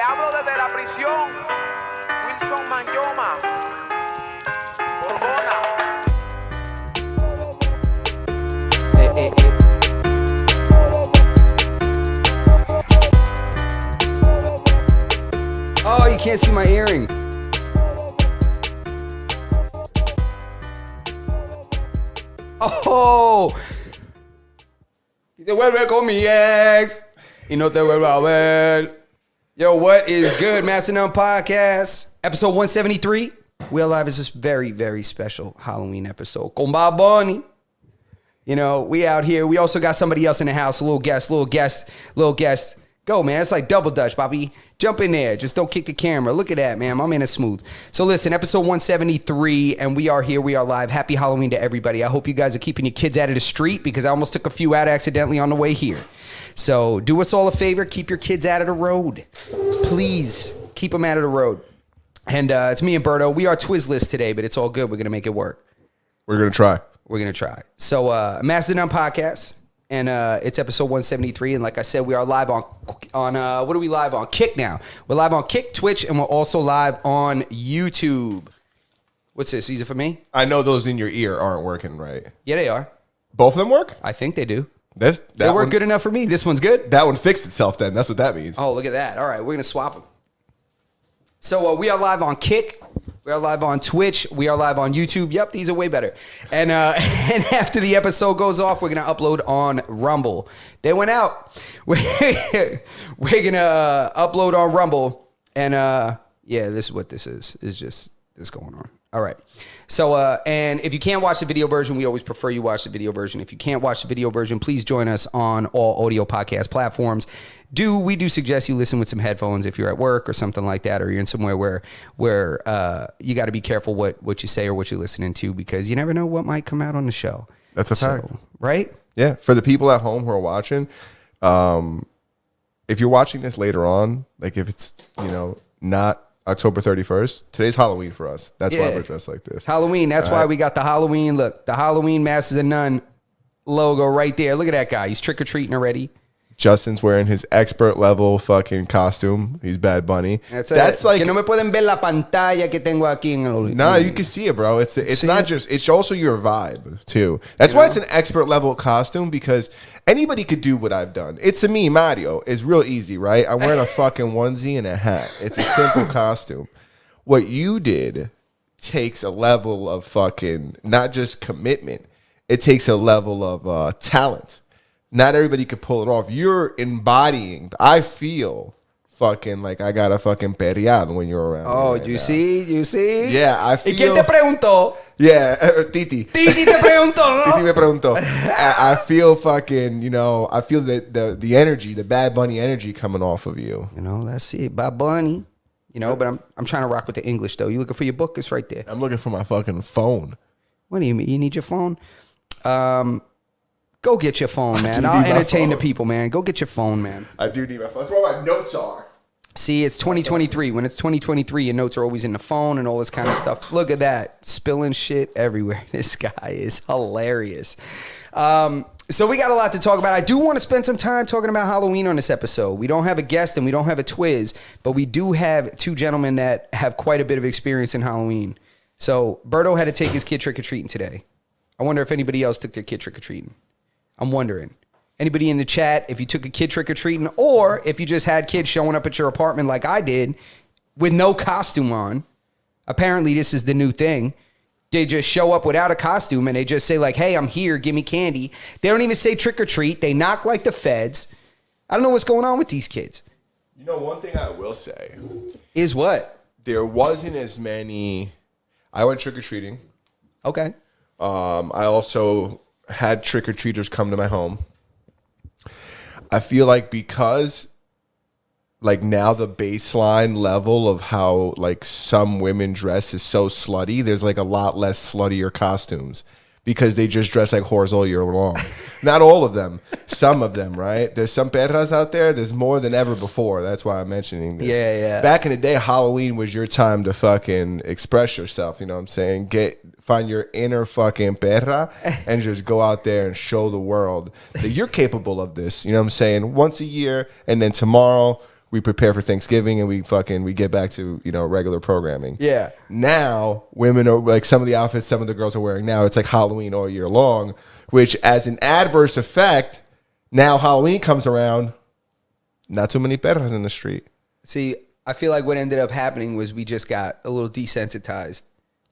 hablo desde la prisión. Wilson Manyoma. Borbona. Oh, you can't see my earring. Oh. He said, vuelve con mi ex. Y no te vuelva a ver. Yo, what is good, Mastodon Podcast? Episode 173. We Are Live is this very, very special Halloween episode. Con Bad Bunny. You know, we out here. We also got somebody else in the house. A little guest. Go, man. It's like double Dutch, Bobby. Jump in there. Just don't kick the camera. Look at that, man. I'm in it smooth. So listen, episode 173, and we are here. We are live. Happy Halloween to everybody. I hope you guys are keeping your kids out of the street because I almost took a few out accidentally on the way here. So do us all a favor. Keep your kids out of the road. Please keep them out of the road. And it's me and Berto. We are Twizzless today, but it's all good. We're going to make it work. We're going to try. We're going to try. So Mastodon Podcast. And it's episode 173. And like I said, we are live on what are we live on? Kick now. We're live on Kick, Twitch, and we're also live on YouTube. What's this? Easy for me? I know those in your ear aren't working right. Yeah, they are. Both of them work? I think they do. They work good enough for me. This one's good. That one fixed itself then. That's what that means. Oh, look at that. All right, we're going to swap them. So we are live on Kick. We are live on Twitch. We are live on YouTube. Yep, these are way better. And and after the episode goes off, we're going to upload on Rumble. They went out. We're going to upload on Rumble. And yeah, this is what this is. It's just this going on. All right. So, and if you can't watch the video version, we always prefer you watch the video version. If you can't watch the video version, please join us on all audio podcast platforms. We do suggest you listen with some headphones if you're at work or something like that, or you're in somewhere where you got to be careful what you say or what you're listening to, because you never know what might come out on the show. That's a fact. Right? Yeah. For the people at home who are watching, if you're watching this later on, like if it's, not October 31st, today's Halloween for us. That's why we're dressed like this. Halloween. That's why we got the Halloween. Look, the Halloween Masters of None logo right there. Look at that guy. He's trick-or-treating already. Justin's wearing his expert level fucking costume. He's Bad Bunny. That's like, que no me pueden ver la pantalla que tengo aquí en el. Nah, you can see it, bro. It's not just. It's also your vibe too. That's why it's an expert level costume, because anybody could do what I've done. It's a me, Mario. It's real easy, right? I'm wearing a fucking onesie and a hat. It's a simple costume. What you did takes a level of fucking not just commitment. It takes a level of talent. Not everybody could pull it off. You're embodying. I feel fucking like I got a fucking perial when you're around. Oh, right, you see? Yeah, I feel. ¿Y quién te preguntó? Yeah, Titi. Titi te preguntó, ¿no? Titi me preguntó. I feel fucking, I feel the energy, the Bad Bunny energy coming off of you. Let's see. Bad Bunny. But I'm trying to rock with the English, though. You looking for your book? It's right there. I'm looking for my fucking phone. What do you mean? You need your phone? Go get your phone, man. I'll entertain the people, man. Go get your phone, man. I do need my phone. That's where my notes are. See, it's 2023. When it's 2023, your notes are always in the phone and all this kind of stuff. Look at that. Spilling shit everywhere. This guy is hilarious. So we got a lot to talk about. I do want to spend some time talking about Halloween on this episode. We don't have a guest and we don't have a Twiz, but we do have two gentlemen that have quite a bit of experience in Halloween. So Berto had to take his kid trick-or-treating today. I wonder if anybody else took their kid trick-or-treating. I'm wondering. Anybody in the chat, if you took a kid trick-or-treating, or if you just had kids showing up at your apartment like I did with no costume on. Apparently, this is the new thing. They just show up without a costume and they just say like, hey, I'm here, give me candy. They don't even say trick-or-treat. They knock like the feds. I don't know what's going on with these kids. One thing I will say. Is what? There wasn't as many. I went trick-or-treating. Okay. I also had trick-or-treaters come to my home. I feel like because like now the baseline level of how like some women dress is so slutty, there's like a lot less sluttier costumes because they just dress like whores all year long. Not all of them, some of them, right? There's some perras out there. There's more than ever before. That's why I'm mentioning this. Yeah. Back in the day, Halloween was your time to fucking express yourself. You know what I'm saying? Find your inner fucking perra and just go out there and show the world that you're capable of this. You know what I'm saying? Once a year, and then tomorrow we prepare for Thanksgiving and we get back to, regular programming. Yeah. Now women are like, some of the outfits some of the girls are wearing now, it's like Halloween all year long, which as an adverse effect, now Halloween comes around, not too many perras in the street. See, I feel like what ended up happening was we just got a little desensitized.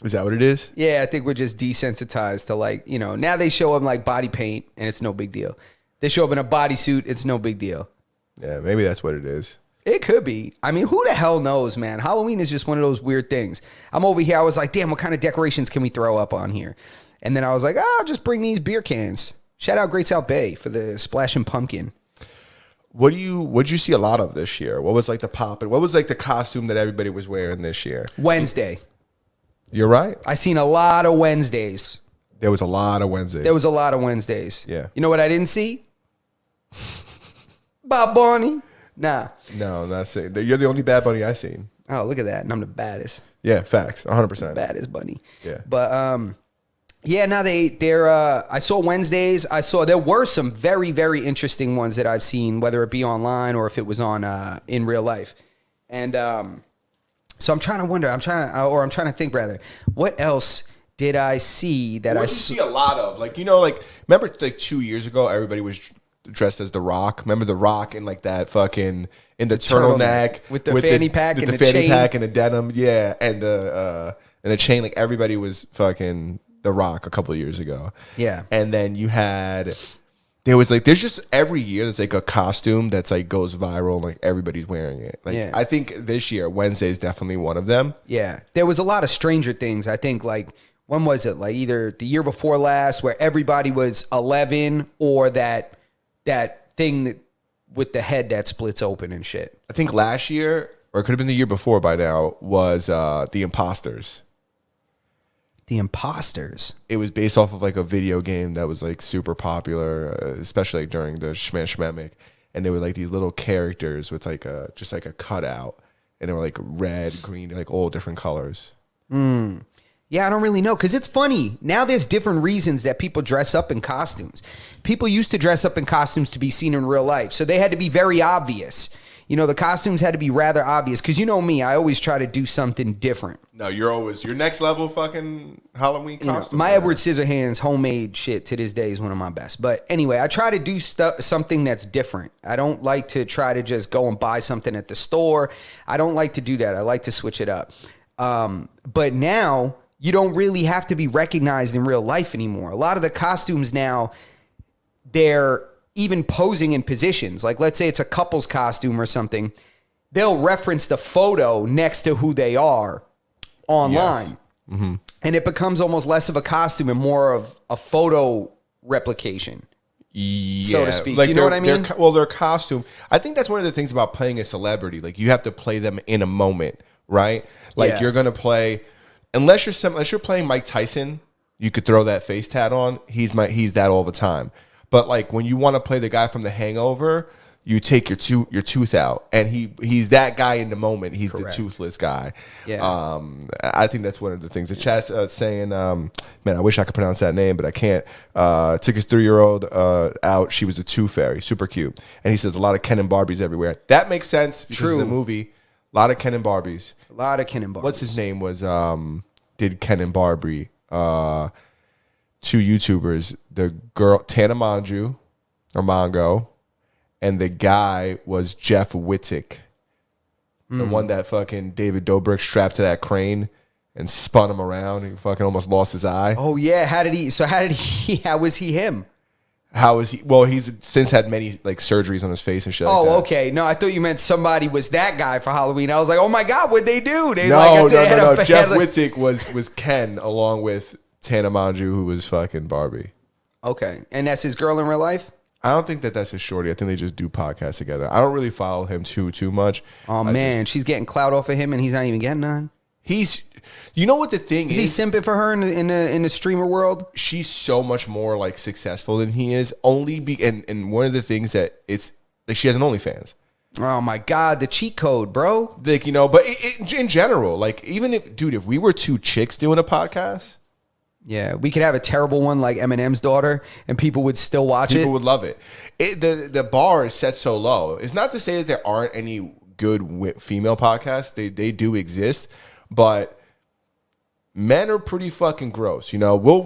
Is that what it is? Yeah, I think we're just desensitized to now they show up like body paint and it's no big deal. They show up in a bodysuit, it's no big deal. Yeah, maybe that's what it is. It could be. I mean, who the hell knows, man? Halloween is just one of those weird things. I'm over here, I was like, damn, what kind of decorations can we throw up on here? And then I was like, I'll just bring these beer cans. Shout out Great South Bay for the Splashing Pumpkin. What'd you see a lot of this year? What was like the pop? What was like the costume that everybody was wearing this year? Wednesday. You're right. I seen a lot of Wednesdays. There was a lot of Wednesdays. There was a lot of Wednesdays. Yeah. You know what I didn't see? Bob Bunny. Nah. No, not saying. You're the only Bad Bunny I've seen. Oh, look at that. And I'm the baddest. Yeah, facts. 100%. Baddest bunny. Yeah. But yeah, now they're I saw Wednesdays. There were some very, very interesting ones that I've seen, whether it be online or if it was on in real life. And so I'm trying to think rather, what else did I see that I see a lot of? Remember 2 years ago, everybody was dressed as The Rock. Remember The Rock in like that fucking in the turtleneck with the fanny pack and the fanny chain. Pack and the denim, yeah, and the chain. Like everybody was fucking The Rock a couple of years ago. Yeah, and then there's just every year there's like a costume that's like goes viral and like everybody's wearing it. Like yeah. I think this year Wednesday is definitely one of them. Yeah, there was a lot of Stranger Things. I think when was it? Like either the year before last, where everybody was 11, or that thing with the head that splits open and shit. I think last year, or it could have been the year before by now, was The Imposters. The Imposters. It was based off of like a video game that was like super popular, especially like during the Shmamic. And they were like these little characters with like just like a cutout, and they were like red, green, like all different colors. Yeah, I don't really know, because it's funny. Now there's different reasons that people dress up in costumes. People used to dress up in costumes to be seen in real life, so they had to be very obvious. The costumes had to be rather obvious, because you know me, I always try to do something different. No, you're always your next level fucking Halloween costume. My Edward Scissorhands homemade shit to this day is one of my best. But anyway, I try to do something that's different. I don't like to try to just go and buy something at the store. I don't like to do that. I like to switch it up. But now you don't really have to be recognized in real life anymore. A lot of the costumes now, they're even posing in positions. Like, let's say it's a couple's costume or something. They'll reference the photo next to who they are online. Yes. Mm-hmm. And it becomes almost less of a costume and more of a photo replication. Yeah, so to speak. Do you know what I mean? Their costume. I think that's one of the things about playing a celebrity. Like, you have to play them in a moment, right? Like, you're going to play... Unless you're playing Mike Tyson, you could throw that face tat on. He's that all the time. But like when you want to play the guy from The Hangover, you take your tooth out, and he's that guy in the moment. He's Correct. The toothless guy. Yeah. I think that's one of the things. The chat's saying, man, I wish I could pronounce that name, but I can't. Took his 3-year-old out. She was a tooth fairy, super cute. And he says a lot of Ken and Barbies everywhere. That makes sense because True. of the movie. A lot of Ken and Barbies. A lot of Ken and Barbies. What's his name was did Ken and Barbie. 2 YouTubers, the girl Tana Mongeau or Mongo, and the guy was Jeff Wittek. The one that fucking David Dobrik strapped to that crane and spun him around. He fucking almost lost his eye. Oh yeah, how was he him? How is he? Well, he's since had many like surgeries on his face and shit. Oh, like that. Okay. No, I thought you meant somebody was that guy for Halloween. I was like, oh my God, what'd they do? They no. Jeff Wittek was Ken along with Tana Mongeau, who was fucking Barbie. Okay, and that's his girl in real life? I don't think that's his shorty. I think they just do podcasts together. I don't really follow him too much. Oh man, she's getting clout off of him, and he's not even getting none. You know what the thing is? Is he simping for her in the streamer world? She's so much more like successful than he is. And one of the things that it's like she has an OnlyFans. Oh my God, the cheat code, bro. Like, but in general, like even if we were 2 chicks doing a podcast. Yeah, we could have a terrible one like Eminem's daughter, and people would still watch it. People would love it. The bar is set so low. It's not to say that there aren't any good female podcasts. They do exist, but men are pretty fucking gross. We'll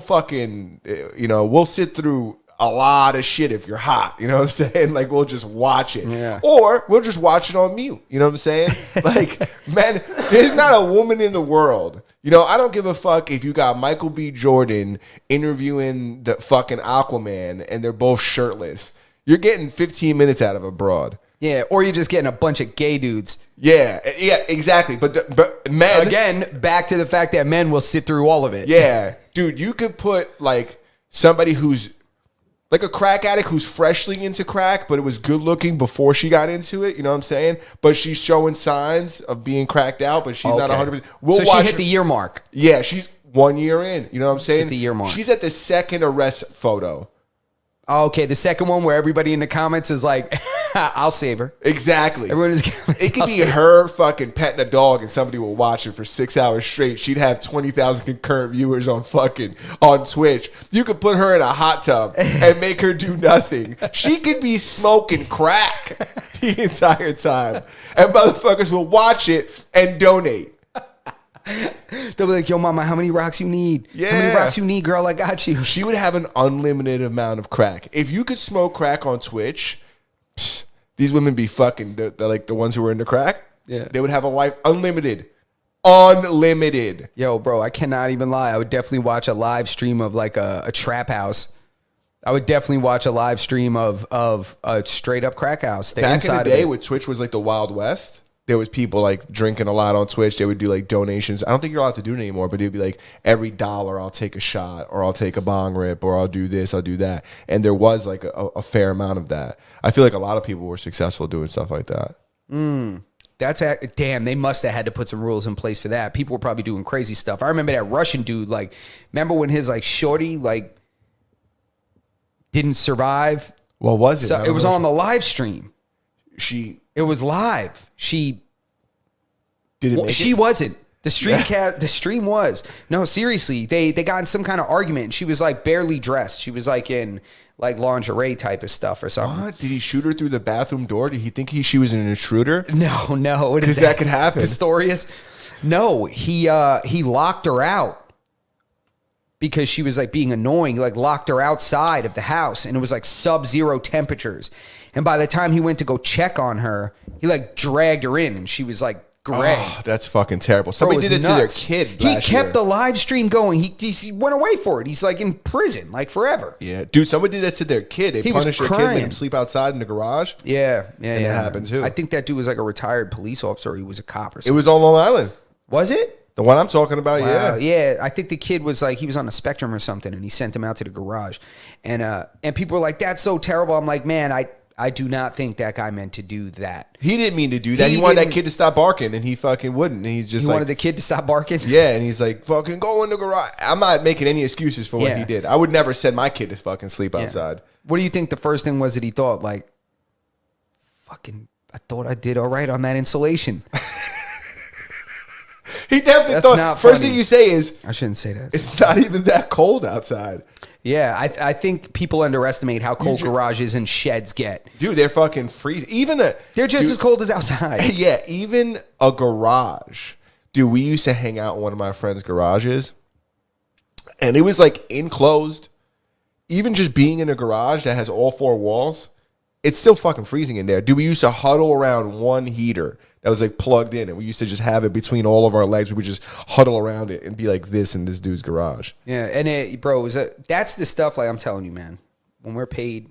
sit through a lot of shit if you're hot. You know what I'm saying? Like, we'll just watch it. Yeah. Or we'll just watch it on mute. You know what I'm saying? Like, man, there's not a woman in the world. I don't give a fuck if you got Michael B. Jordan interviewing the fucking Aquaman and they're both shirtless. You're getting 15 minutes out of a broad. Yeah, or you're just getting a bunch of gay dudes. Yeah, exactly. But men... Again, back to the fact that men will sit through all of it. Yeah. Dude, you could put, like, somebody who's... like a crack addict who's freshly into crack, but it was good looking before she got into it. You know what I'm saying? But she's showing signs of being cracked out, but she's not 100%. So she hit the year mark. Yeah, she's 1 year in. You know what I'm saying? Hit the year mark. She's at the second arrest photo. Okay, the second one where everybody in the comments is like, I'll save her. Exactly. Everyone in the comments, It could I'll be save her. her fucking petting a dog and somebody will watch it for 6 hours straight. She'd have 20,000 concurrent viewers on Twitch. You could put her in a hot tub and make her do nothing. She could be smoking crack the entire time. And motherfuckers will watch it and donate. They'll be like, yo, mama, how many rocks you need? Yeah. How many rocks you need, girl? I got you. She would have an unlimited amount of crack. If you could smoke crack on Twitch, these women be fucking they're like the ones who were into crack. Yeah. They would have a life unlimited. Unlimited. Yo, bro, I cannot even lie. I would definitely watch a live stream of like a trap house. I would definitely watch a live stream of a straight up crack house. Back in the day when Twitch was like the Wild West, there was people like drinking a lot on Twitch. They would do like donations. I don't think you're allowed to do it anymore, but it'd be like every $1 I'll take a shot, or I'll take a bong rip, or I'll do this, I'll do that. And there was like a fair amount of that. I feel like a lot of people were successful doing stuff like that. Damn, they must have had to put some rules in place for that. People were probably doing crazy stuff. I remember that Russian dude, like, remember when his like shorty like didn't survive? What was it? So it was on the live stream. It was live. She didn't. She wasn't. The stream was. No, seriously. They got in some kind of argument, and she was like barely dressed. She was like in like lingerie type of stuff or something. What? Did he shoot her through the bathroom door? Did he think she was an intruder? No. Because that could happen. Pistorius? No, he locked her out because she was like being annoying. He like locked her outside of the house, and it was like sub-zero temperatures. And by the time he went to go check on her, he like dragged her in, and she was like gray. Oh, that's fucking terrible. Somebody did it to their kid. He kept the live stream going. He went away for it. He's like in prison, like forever. Yeah, dude. Somebody did that to their kid. They punished their kid, made him sleep outside in the garage. Yeah. That happened too. I think that dude was like a retired police officer. Or he was a cop or something. It was on Long Island. Was it? The one I'm talking about, Wow. yeah. Yeah, I think the kid was like, he was on the spectrum or something, and he sent him out to the garage. And people were like, that's so terrible. I'm like, man, I do not think that guy meant to do that. He didn't mean to do that. He wanted that kid to stop barking, and he fucking wouldn't. And he's just wanted the kid to stop barking? Yeah, and he's like, fucking go in the garage. I'm not making any excuses for what he did. I would never send my kid to fucking sleep outside. What do you think the first thing was that he thought? Like, fucking, I thought I did all right on that insulation. He definitely That's thought. not First funny. thing you say is, I shouldn't say that. it's not even that cold outside. Yeah, I think people underestimate how cold garages and sheds get. Dude, they're fucking freezing. They're just as cold as outside. Yeah, even a garage. Dude, we used to hang out in one of my friends' garages, and it was like enclosed. Even just being in a garage that has all four walls, it's still fucking freezing in there. Dude, we used to huddle around one heater that was like plugged in, and we used to just have it between all of our legs. We would just huddle around it and be like this in this dude's garage. Yeah, and that's the stuff, like I'm telling you, man, when we're paid,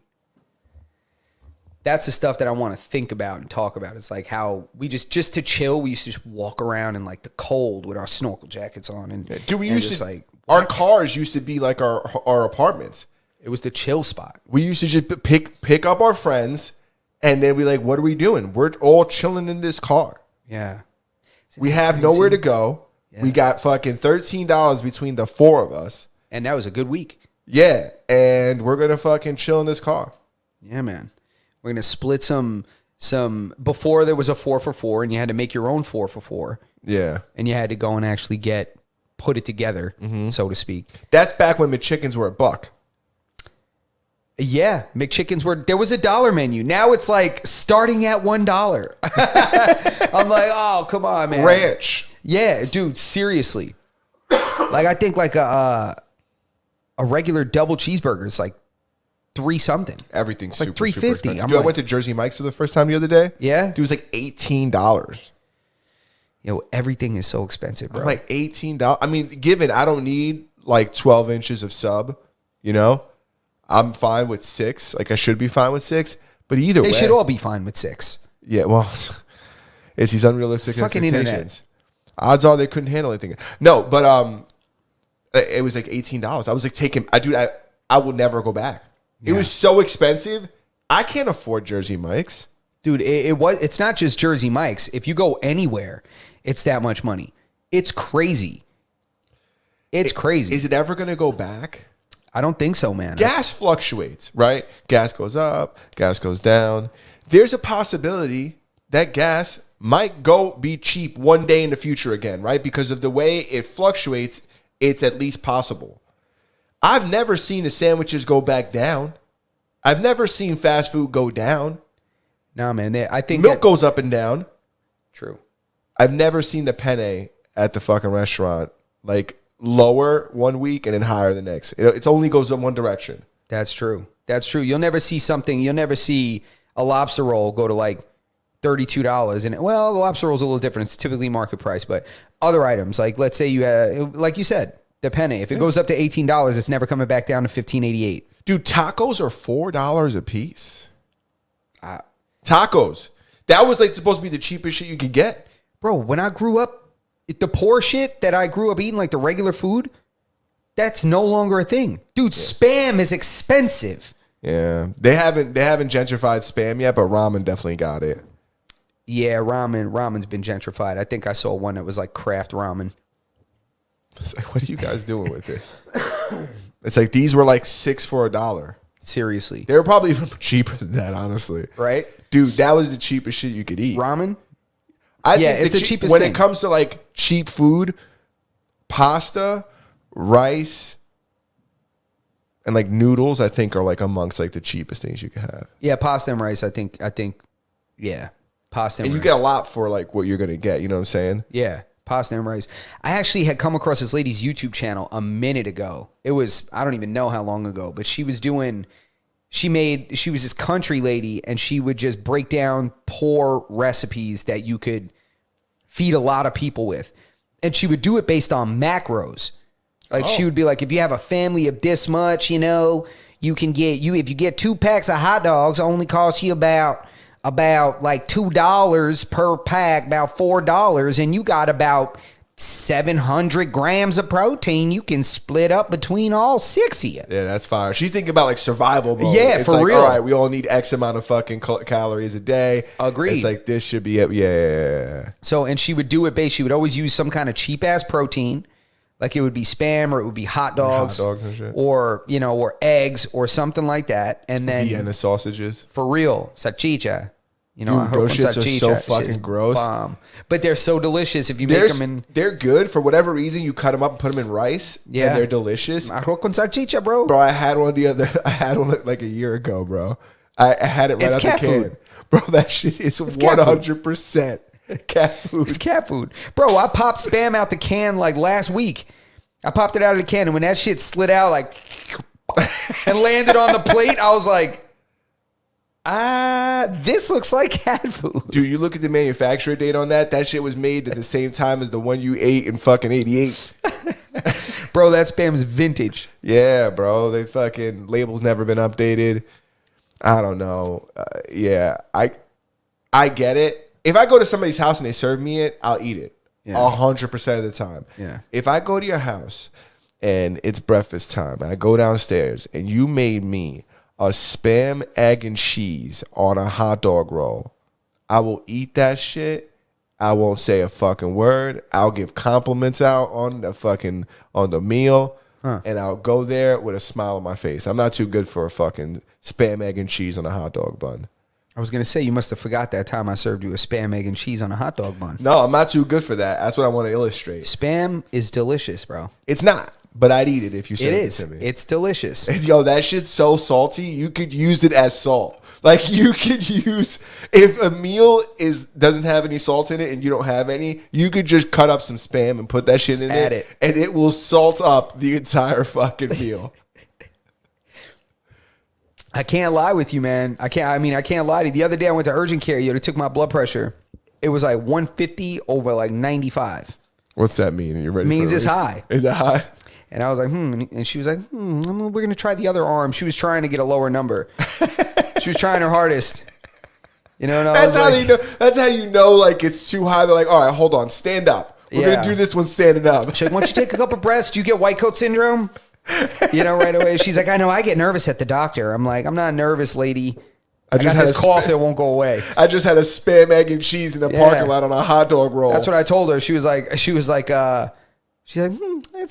that's the stuff that I want to think about and talk about. It's like how we just to chill, we used to just walk around in like the cold with our snorkel jackets on. And Dude, we and used just to, like, our cars used to be like our apartments. it was the chill spot. We used to just pick up our friends, and then we like, what are we doing? We're all chilling in this car. Yeah. We have nowhere to go. Yeah. We got fucking $13 between the four of us. And that was a good week. Yeah. And we're going to fucking chill in this car. Yeah, man. We're going to split some, before there was a 4 for $4, and you had to make your own 4 for $4. Yeah. And you had to go and actually put it together, so to speak. That's back when the chickens were $1. Yeah, McChickens there was a dollar menu. Now it's like starting at $1. I'm like, oh, come on, man. Ranch. Yeah, dude, seriously. Like I think like a regular double cheeseburger is like $3 something. Everything's like super, $3.50. super expensive. I'm Dude, I like- went to Jersey Mike's for the first time the other day. Yeah? Dude, it was like $18. Yo, everything is so expensive, bro. I'm like $18. I mean, given I don't need like 12 inches of sub, you know, I'm fine with 6. Like I should be fine with 6. But either way, they should all be fine with 6. yeah. Well, it's these unrealistic Fucking expectations. internet. Odds are they couldn't handle anything. No, but it was like $18. I was like I will never go back. It was so expensive. I can't afford Jersey Mike's. Dude, it's not just Jersey Mike's. If you go anywhere, it's that much money. It's crazy. It's crazy. Is it ever going to go back? I don't think so, man. Gas fluctuates, right? Gas goes up, gas goes down. There's a possibility that gas might be cheap one day in the future again, right? Because of the way it fluctuates, it's at least possible. I've never seen the sandwiches go back down. I've never seen fast food go down. Nah, man. I think Milk goes up and down. True. I've never seen the penne at the fucking restaurant like lower one week and then higher the next. It only goes in one direction. That's true. That's true. You'll never see a lobster roll go to like $32. And well, the lobster roll is a little different. It's typically market price, but other items, like let's say like you said, the penne, if it goes up to $18, it's never coming back down to $15.88. Dude, tacos are $4 a piece. Tacos. That was like supposed to be the cheapest shit you could get. Bro, when I grew up, the poor shit that I grew up eating, like the regular food, that's no longer a thing. Dude, Spam is expensive. Yeah. They haven't gentrified Spam yet, but ramen definitely got it. Yeah, ramen's been gentrified. I think I saw one that was like Kraft ramen. It's like, what are you guys doing with this? It's like these were like $6 for $1. Seriously. They were probably even cheaper than that, honestly. Right? Dude, that was the cheapest shit you could eat. Ramen? I Yeah, think it's the cheapest when thing. it comes to like cheap food, pasta, rice, and like noodles, I think are like amongst like the cheapest things you could have. Yeah, pasta and rice, I think, yeah. Pasta and And you rice. get a lot for like what you're gonna get. You know what I'm saying? Yeah, pasta and rice. I actually had come across this lady's YouTube channel a minute ago. It was, I don't even know how long ago, but she was this country lady, and she would just break down poor recipes that you could feed a lot of people with. And she would do it based on macros. Like she would be like, if you have a family of this much, you know, you can get if you get 2 packs of hot dogs, only cost you about like $2 per pack, about $4, and you got about 700 grams of protein you can split up between all 6 of you. Yeah, that's fire. She's thinking about like survival mode. Yeah, it's for like, real. All right, we all need X amount of fucking calories a day. Agreed. It's like this should be it. Yeah. So, and she would do it based, she would always use some kind of cheap ass protein. Like it would be Spam, or it would be hot dogs, and shit. or, you know, or eggs or something like that. And then Vienna sausages. for real, salchicha. You know, Dude, I hope those on shits are salchicha. so fucking Shit's gross. bomb. But they're so delicious if you make them in They're good for whatever reason. You cut them up and put them in rice. Yeah. And they're delicious. arroz con salchicha, bro. Bro, I had one like a year ago, bro. I had it right It's out the cat can. food. Bro, that shit is cat food. 100% cat food. It's cat food. Bro, I popped Spam out the can like last week. I popped it out of the can, and when that shit slid out like and landed on the plate, I was like, this looks like cat food. Dude, you look at the manufacturer date on that. That shit was made at the same time as the one you ate in fucking 88. Bro, that Spam's vintage. Yeah, bro. They fucking label's never been updated. I don't know. Yeah, I get it. If I go to somebody's house and they serve me it, I'll eat it. Yeah. 100% of the time. Yeah. If I go to your house and it's breakfast time, and I go downstairs and you made me a Spam, egg, and cheese on a hot dog roll, I will eat that shit. I won't say a fucking word. I'll give compliments out on the meal, and I'll go there with a smile on my face. I'm not too good for a fucking Spam, egg, and cheese on a hot dog bun. I was gonna say you must have forgot that time I served you a spam, egg, and cheese on a hot dog bun. No, I'm not too good for that. That's what I want to illustrate. Spam is delicious, bro. It's not, but I'd eat it if you It said it is. to me. It's delicious. Yo, that shit's so salty. You could use it as salt. Like you could use if a meal doesn't have any salt in it and you don't have any, you could just cut up some spam and put that shit in add it, it. and it will salt up the entire fucking meal. I can't lie with you, man. I can't lie to you. The other day I went to urgent care. They took my blood pressure. It was like 150 over like 95. What's that mean? You ready? Means for it's risk? high. Is it high? And I was like, And she was like, we're going to try the other arm. She was trying to get a lower number. She was trying her hardest. You know, and I That's was how like, you know. That's how you know. Like it's too high. They're like, all right, hold on, stand up. We're Yeah. gonna do this one standing up. she's like, once you take a couple breaths, do you get white coat syndrome? You know, right away. She's like, I know, I get nervous at the doctor. I'm like, I'm not nervous, lady. I just got had this a cough spit- that won't go away. I just had a spam, egg, and cheese in the parking lot on a hot dog roll. That's what I told her. She was like, she's like, it's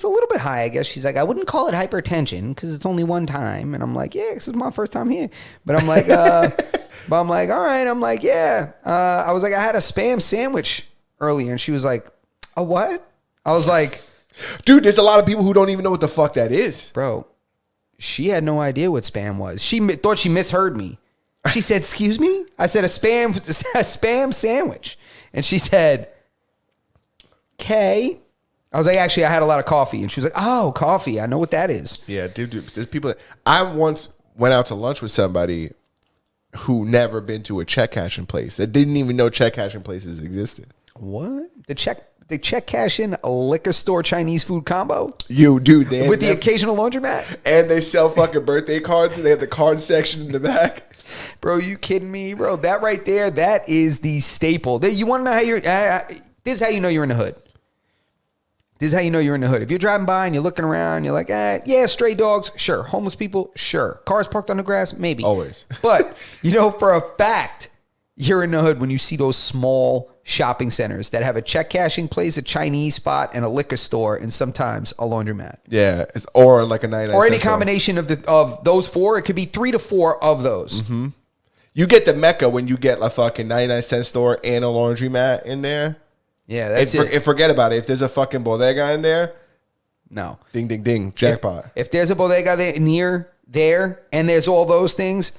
a little bit high, I guess. She's like, I wouldn't call it hypertension because it's only one time. And I'm like, yeah, this is my first time here. But I'm like, but I'm like, all right. I'm like, yeah. I was like, I had a spam sandwich earlier, and she was like, a what? I was like, Dude, there's a lot of people who don't even know what the fuck that is. bro, she had no idea what spam was. She thought she misheard me. She said, excuse me? I said a spam sandwich. And she said, okay. I was like, actually, I had a lot of coffee. And she was like, oh, coffee. I know what that is. Yeah, dude, there's people. I once went out to lunch with somebody who never been to a check cashing place that didn't even know check cashing places existed. What? The check cash in a liquor store Chinese food combo You, dude, they with the occasional laundromat? and they sell fucking birthday cards and they have the card section in the back. Bro, you kidding me, bro? That right there, that is the staple. You want to know how you're, this is how you know you're in the hood. This is how you know you're in the hood. If you're driving by and you're looking around, you're like, yeah, stray dogs, sure. Homeless people, sure. Cars parked on the grass, maybe. Always. But, you know, for a fact, you're in the hood when you see those small shopping centers that have a check cashing place, a Chinese spot, and a liquor store, and sometimes a laundromat. Yeah, or like a 99 Or any cent store. combination of those four. It could be 3 to 4 of those. Mm-hmm. You get the mecca when you get a fucking 99-cent store and a laundromat in there. Yeah, that's And it. forget about it. If there's a fucking bodega in there, No. ding, ding, ding, jackpot. If there's a bodega near there and there's all those things,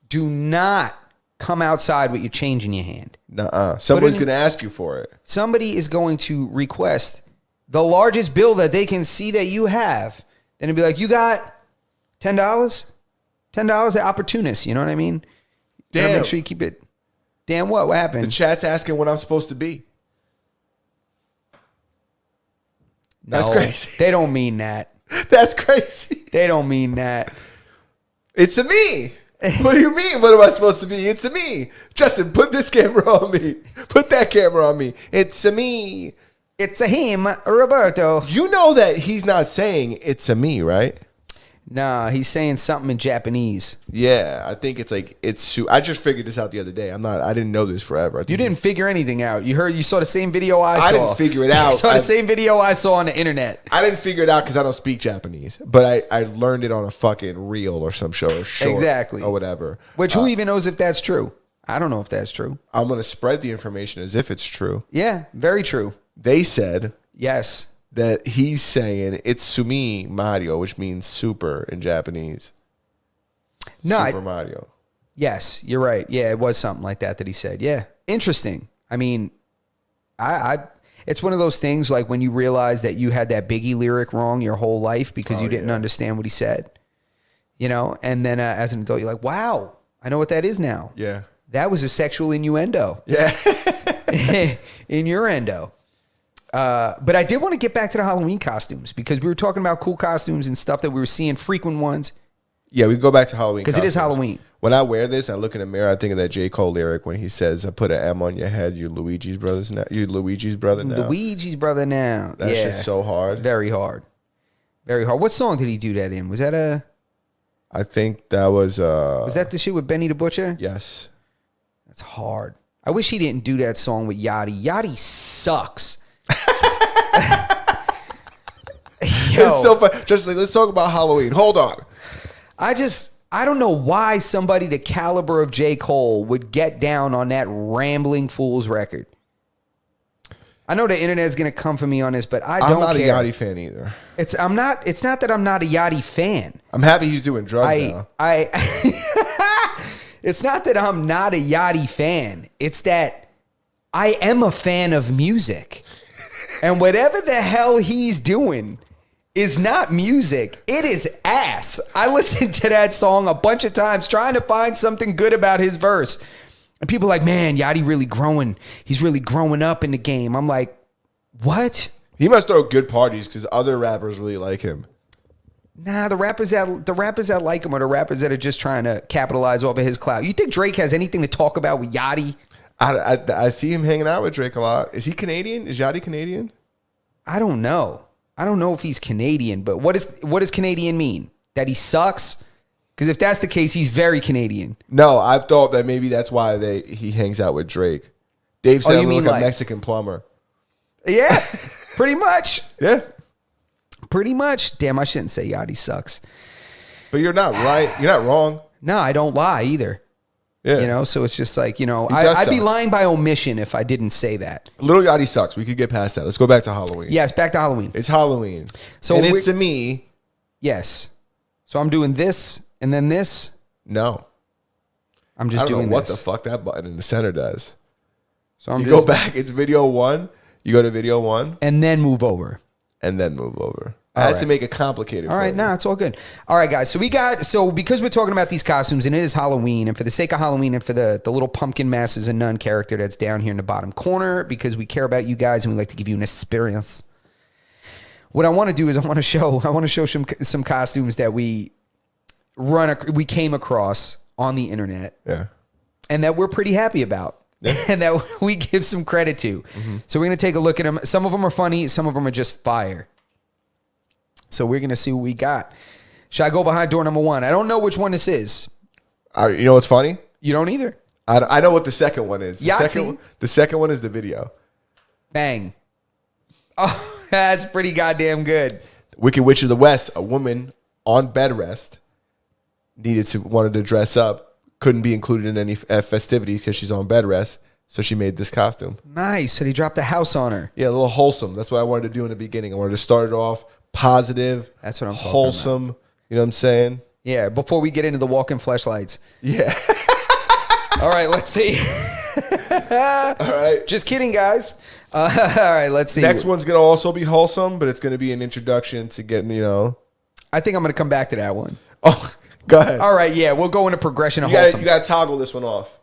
do not come outside with your change in your hand. Nuh-uh. Somebody's in- going to ask you for it. Somebody is going to request the largest bill that they can see that you have. Then it'll be like, you got $10? $10? The opportunist, you know what I mean? You gotta Damn. make sure you keep it. Damn what? What The happened? chat's asking what I'm supposed to be. That's No, crazy. They don't mean that. That's crazy. They don't mean that. It's a me. What do you mean? What am I supposed to be? It's a me. Justin, put this camera on me. Put that camera on me. It's a me. It's a him, Roberto. You know that he's not saying it's a me, right? Nah, he's saying something in Japanese. Yeah, I think it's like I just figured this out the other day. I didn't know this forever. I think You didn't figure anything out. You saw the same video I saw. I didn't figure it out. You saw I- the same video I saw on the internet. I didn't figure it out because I don't speak Japanese, but I learned it on a fucking reel or some show or short Exactly. or whatever. Which who even knows if that's true? I don't know if that's true. I'm gonna spread the information as if it's true. Yeah, very true. They said Yes. that he's saying it's Sumi Mario, which means super in Japanese. No, Super Mario. Yes, you're right. Yeah, it was something like that he said. Yeah, interesting. I mean, it's one of those things like when you realize that you had that Biggie lyric wrong your whole life because you didn't understand what he said, you know, and then as an adult, you're like, wow, I know what that is now. Yeah. That was a sexual innuendo. Yeah. Innuendo. But I did want to get back to the Halloween costumes because we were talking about cool costumes and stuff that we were seeing, frequent ones. Yeah, we go back to Halloween. Because it is costumes. Halloween. When I wear this and I look in the mirror, I think of that J. Cole lyric when he says, I put an M on your head, you're Luigi's brother now. You're Luigi's brother now. Luigi's brother now. That shit's so hard. Very hard. Very hard. What song did he do that in? Was that I think that was the shit with Benny the Butcher? yes. That's hard. I wish he didn't do that song with Yachty. Yachty sucks. It's so fun. Just like, let's talk about Halloween. Hold on. I just I don't know why somebody the caliber of J. Cole would get down on that Rambling Fools record. I know the internet's gonna come for me on this, but I'm not care. a Yachty fan either. It's not that I'm not a Yachty fan. I'm happy he's doing drugs now. It's not that I'm not a Yachty fan. It's that I am a fan of music. And whatever the hell he's doing is not music. It is ass. I listened to that song a bunch of times trying to find something good about his verse. And people are like, man, Yachty really growing. He's really growing up in the game. I'm like, what? He must throw good parties because other rappers really like him. Nah, the rappers that like him are the rappers that are just trying to capitalize off of his clout. You think Drake has anything to talk about with Yachty? I see him hanging out with Drake a lot. Is he Canadian? Is Yachty Canadian? I don't know. I don't know if he's Canadian, but what does Canadian mean? That he sucks? Because if that's the case, he's very Canadian. No, I thought that maybe that's why he hangs out with Drake. Dave said you mean like a like- Mexican plumber. Yeah, pretty much. Yeah. Pretty much. Damn, I shouldn't say Yachty sucks. But you're not right. You're not wrong. No, I don't lie either. Yeah. You know, so it's just like, does I'd be suck. lying by omission if I didn't say that. Little Yachty sucks. We could get past that. Let's go back to Halloween. Yes, back to Halloween. It's Halloween. So and we- it's to me, Yes. So I'm doing this and then this. no. I'm I just don't doing know what this. the fuck that button in the center does. So I'm You just go back, it's video 1. You go to video 1 and then move over. and then move over. I All had right. to make it complicated. All right, no, it's all good. All right, guys. So because we're talking about these costumes and it is Halloween, and for the sake of Halloween and for the little pumpkin masses and nun character that's down here in the bottom corner, because we care about you guys and we like to give you an experience. What I want to do is I want to show some costumes that we came across on the internet Yeah. and that we're pretty happy about. And that we give some credit to. So we're going to take a look at them. Some of them are funny. Some of them are just fire. So we're going to see what we got. Should I go behind door number 1? I don't know which one this is. You know what's funny? You don't either? I know what the second one is. Yahtzee. The second one is the video. Bang. Oh, that's pretty goddamn good. Wicked Witch of the West, a woman on bed rest, wanted to dress up, couldn't be included in any festivities because she's on bed rest, so she made this costume. Nice. So they dropped a house on her. Yeah, a little wholesome. That's what I wanted to do in the beginning. I wanted to start it off positive. That's what I'm talking wholesome. You know what I'm saying? Yeah, before we get into the walking fleshlights. Yeah. All right, let's see. All right. Just kidding, guys. All right, let's see. Next one's gonna also be wholesome, but it's gonna be an introduction to getting, I think I'm going to come back to that one. Oh, go ahead. All right, yeah, we'll go into progression of You wholesome. gotta toggle this one off.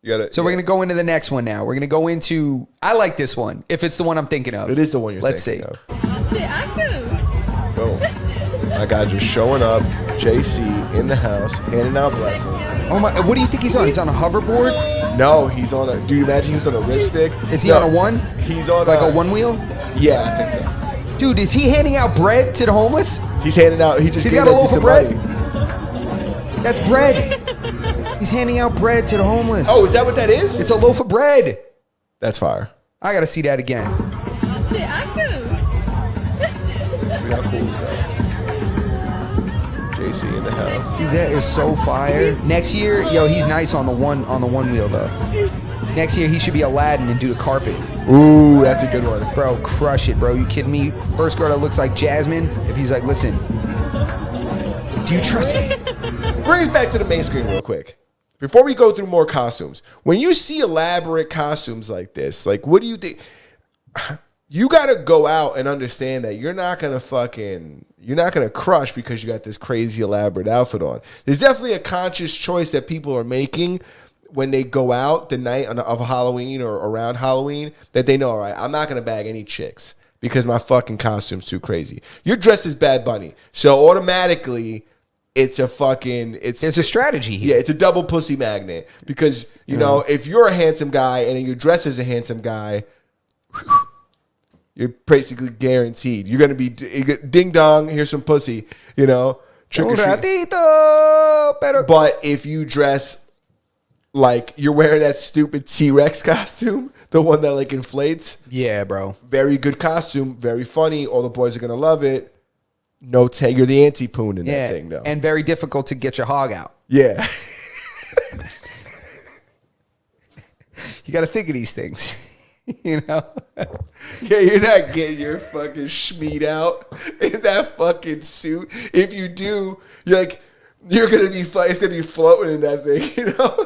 You gotta. So we're going to go into the next one now. We're going to go into, I like this one, if it's the one I'm thinking of. It is the one you're Let's thinking see. of. Boom. My guy just showing up. JC in the house, handing out blessings. Oh my, what do you think he's on? He's on a hoverboard? No, he's on a. Do you imagine he's on a ripstick? Is he No, on a one? He's on Like a one wheel? Yeah, I think so. Dude, is he handing out bread to the homeless? He's handing out. He's He's gave got a that loaf dude of some bread? money. That's bread. He's handing out bread to the homeless. Oh, is that what that is? It's a loaf of bread. That's fire. I got to see that again. How cool is that? JC in the house. Dude, that is so fire. Next year, he's nice on the one wheel though. Next year he should be Aladdin and do the carpet. Ooh, that's a good one. Bro, crush it, bro. You kidding me? First girl that looks like Jasmine, if he's like, listen, do you trust me? Bring us back to the main screen real quick. Before we go through more costumes, when you see elaborate costumes like this, like what do you think? You got to go out and understand that you're not going to crush because you got this crazy elaborate outfit on. There's definitely a conscious choice that people are making when they go out the night of Halloween or around Halloween, that they know, all right, I'm not going to bag any chicks because my fucking costume's too crazy. You're dressed as Bad Bunny. So automatically it's There's a strategy here. yeah, it's a double pussy magnet because, you know, if you're a handsome guy and you're dressed as a handsome guy, you're basically guaranteed. You're going to be ding dong, here's some pussy, you know. Trick or Un treat. ratito, pero- But if you dress like you're wearing that stupid T-Rex costume, the one that like inflates, Yeah, bro. very good costume, very funny, all the boys are going to love it. no tag. You're the anti-poon in Yeah, that thing, though. and very difficult to get your hog out. Yeah. You got to think of these things, you know. Yeah, you're not getting your fucking schmeat out in that fucking suit. If you do, you're like, you're gonna be. It's gonna be floating in that thing, you know.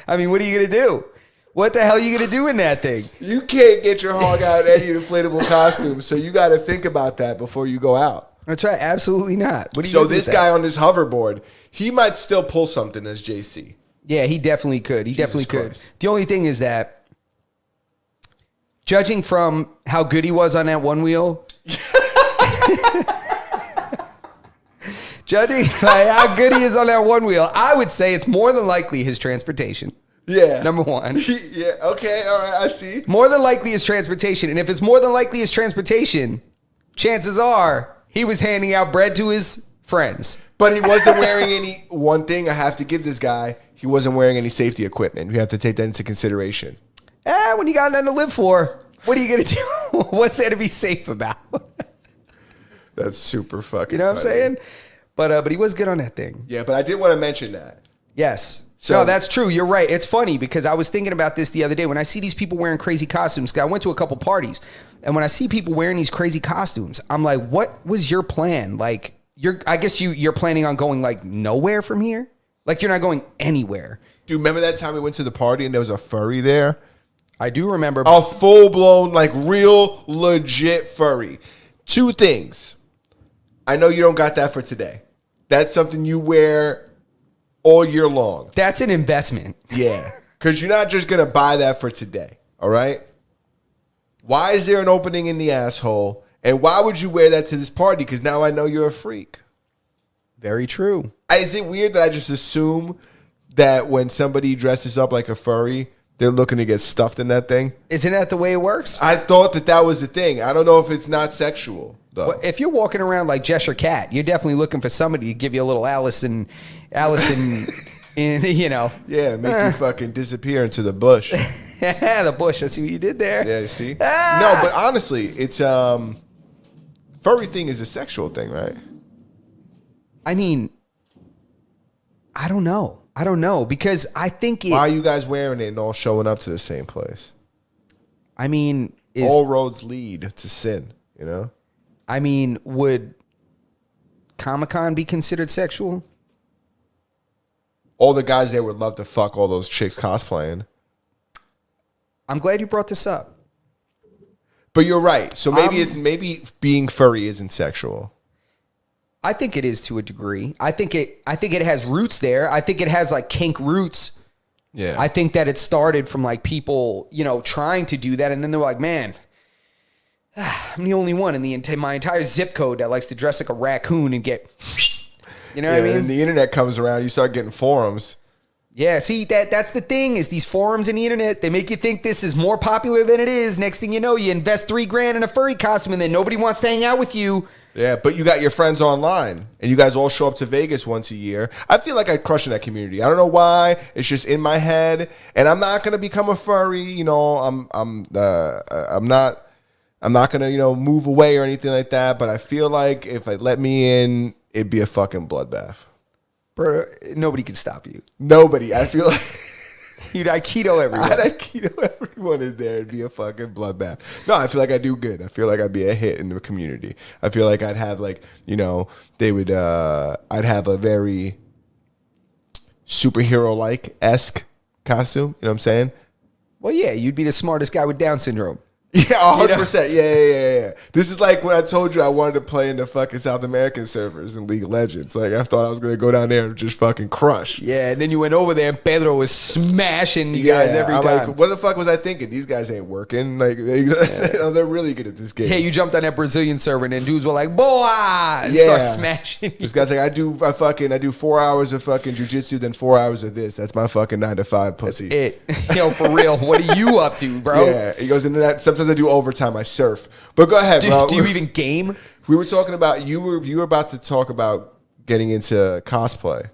I mean, what are you gonna do? What the hell are you gonna do in that thing? You can't get your hog out in any inflatable costume, so you got to think about that before you go out. That's right. Absolutely not. What do you So do with this that? guy on this hoverboard, he might still pull something as JC. Yeah, he definitely could. He Jesus definitely could. Christ. The only thing is that, judging from how good he was on that one wheel, judging by how good he is on that one wheel, I would say it's more than likely his transportation. Yeah. Number one. Yeah. Okay. All right. I see. More than likely his transportation. And if it's more than likely his transportation, chances are he was handing out bread to his friends. But he wasn't wearing any. One thing I have to give this guy, he wasn't wearing any safety equipment. You have to take that into consideration. When you got nothing to live for, what are you going to do? What's there to be safe about? That's super fucking. You know what I'm funny. saying? But he was good on that thing. Yeah, but I did want to mention that. Yes. So- No, that's true. You're right. It's funny because I was thinking about this the other day when I see these people wearing crazy costumes. 'Cause I went to a couple parties, and when I see people wearing these crazy costumes, I'm like, what was your plan? Like, I guess you're planning on going like nowhere from here. Like you're not going anywhere. Do you remember that time we went to the party and there was a furry there? I do remember. A full blown, like real legit furry. Two things. I know you don't got that for today. That's something you wear all year long. That's an investment. Yeah. Because you're not just going to buy that for today. All right? Why is there an opening in the asshole? And why would you wear that to this party? Because now I know you're a freak. Very true. Is it weird that I just assume that when somebody dresses up like a furry, they're looking to get stuffed in that thing? Isn't that the way it works? I thought that was the thing. I don't know if it's not sexual, though. Well, if you're walking around like Cheshire Cat, you're definitely looking for somebody to give you a little Allison, in, you know. Yeah, make you fucking disappear into the bush. The bush. I see what you did there. Yeah, you see? Ah! No, but honestly, it's furry thing is a sexual thing, right? I mean, I don't know because I think it. Why are you guys wearing it and all showing up to the same place? I mean, All roads lead to sin, you know? would Comic-Con be considered sexual? All the guys there would love to fuck all those chicks cosplaying. I'm glad you brought this up. But you're right. So maybe being furry isn't sexual. I think it is to a degree. I think it has roots there. I think it has like kink roots. Yeah. I think that it started from like people, you know, trying to do that, and then they're like, man, I'm the only one in my entire zip code that likes to dress like a raccoon and get, you know what I mean? And the internet comes around, you start getting forums. Yeah, see, that's the thing is these forums and the internet, they make you think this is more popular than it is. Next thing you know, you invest $3,000 in a furry costume and then nobody wants to hang out with you. Yeah, but you got your friends online, and you guys all show up to Vegas once a year. I feel like I'd crush in that community. I don't know why. It's just in my head, and I'm not gonna become a furry. You know, I'm not gonna move away or anything like that. But I feel like if they let me in, it'd be a fucking bloodbath. Bro, nobody can stop you. Nobody. I feel like. You'd Aikido everyone. I'd Aikido everyone in there. It'd be a fucking bloodbath. No, I feel like I do good. I feel like I'd be a hit in the community. I feel like I'd have I'd have a very superhero-like-esque costume. You know what I'm saying? Well, yeah, you'd be the smartest guy with Down syndrome. Yeah, 100%. Yeah. This is like when I told you I wanted to play in the fucking South American servers in League of Legends. Like, I thought I was going to go down there and just fucking crush. Yeah, and then you went over there and Pedro was smashing you guys every I'm time. like, what the fuck was I thinking? These guys ain't working. Like, they're really good at this game. Yeah, you jumped on that Brazilian server and then dudes were like, boy, and Yeah. start smashing. This guy's like, I do 4 hours of fucking jujitsu, then 4 hours of this. That's my fucking 9 to 5 pussy. It. Yo, for real, what are you up to, bro? Yeah, he goes into that. Sometimes I do overtime. I surf. But go ahead, bro. Do you even game? We were talking about you were about to talk about getting into cosplay.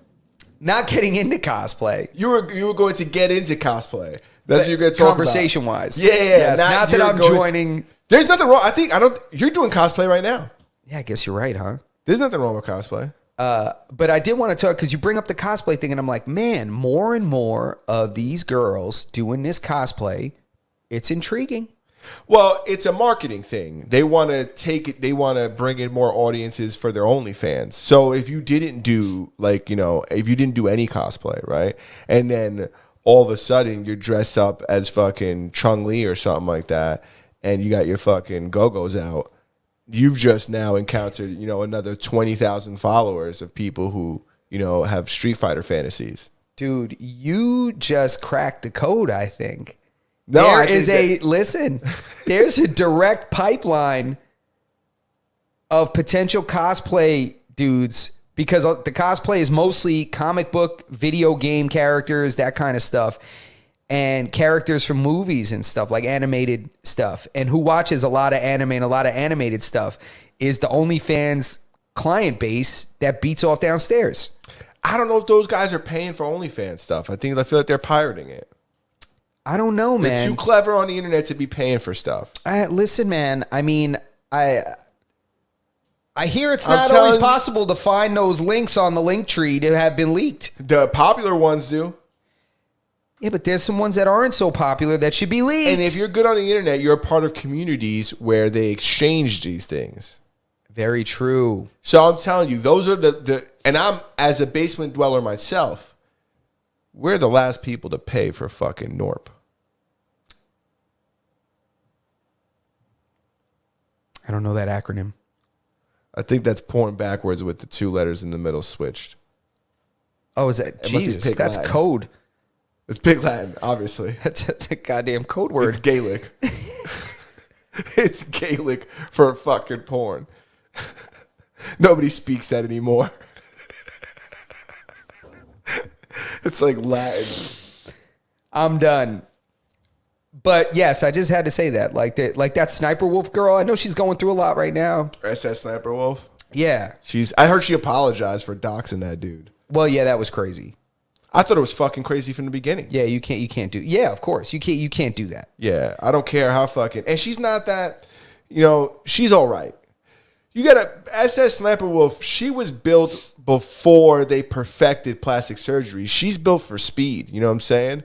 Not getting into cosplay. You were going to get into cosplay. That's what you're going to talk conversation wise. Yeah, Yes, not that you're I'm going- joining. There's nothing wrong. I don't. You're doing cosplay right now. Yeah, I guess you're right, huh? There's nothing wrong with cosplay. But I did want to talk because you bring up the cosplay thing, and I'm like, man, more and more of these girls doing this cosplay. It's intriguing. Well, it's a marketing thing. They want to take it. They want to bring in more audiences for their OnlyFans. So if you didn't do if you didn't do any cosplay, right, and then all of a sudden you're dressed up as fucking Chun-Li or something like that, and you got your fucking go-go's out, you've just now encountered, another 20,000 followers of people who, have Street Fighter fantasies. Dude, you just cracked the code, I think. No, there's a direct pipeline of potential cosplay dudes because the cosplay is mostly comic book, video game characters, that kind of stuff, and characters from movies and stuff, like animated stuff. And who watches a lot of anime and a lot of animated stuff is the OnlyFans client base that beats off downstairs. I don't know if those guys are paying for OnlyFans stuff. I feel like they're pirating it. I don't know, man. They're too clever on the internet to be paying for stuff. Listen, man. I mean, I hear it's not always possible to find those links on the link tree to have been leaked. The popular ones do. Yeah, but there's some ones that aren't so popular that should be leaked. And if you're good on the internet, you're a part of communities where they exchange these things. Very true. So I'm telling you, those are and I'm, as a basement dweller myself, we're the last people to pay for fucking Norp. I don't know that acronym. I think that's porn backwards with the 2 letters in the middle switched. Oh, is that? It must be Jesus, Pig that's Latin. code. It's Pig Latin, obviously. That's a goddamn code It's word. Gaelic. It's Gaelic for fucking porn. Nobody speaks that anymore. It's like Latin. I'm done. But yes, I just had to say that. Like that Sniper Wolf girl, I know she's going through a lot right now. SS Sniper Wolf. Yeah. I heard she apologized for doxing that dude. Well, yeah, that was crazy. I thought it was fucking crazy from the beginning. Yeah, you can't do. Yeah, of course. You can't do that. Yeah, I don't care how fucking, and she's not that, she's all right. You got a SS Sniper Wolf. She was built before they perfected plastic surgery. She's built for speed. You know what I'm saying?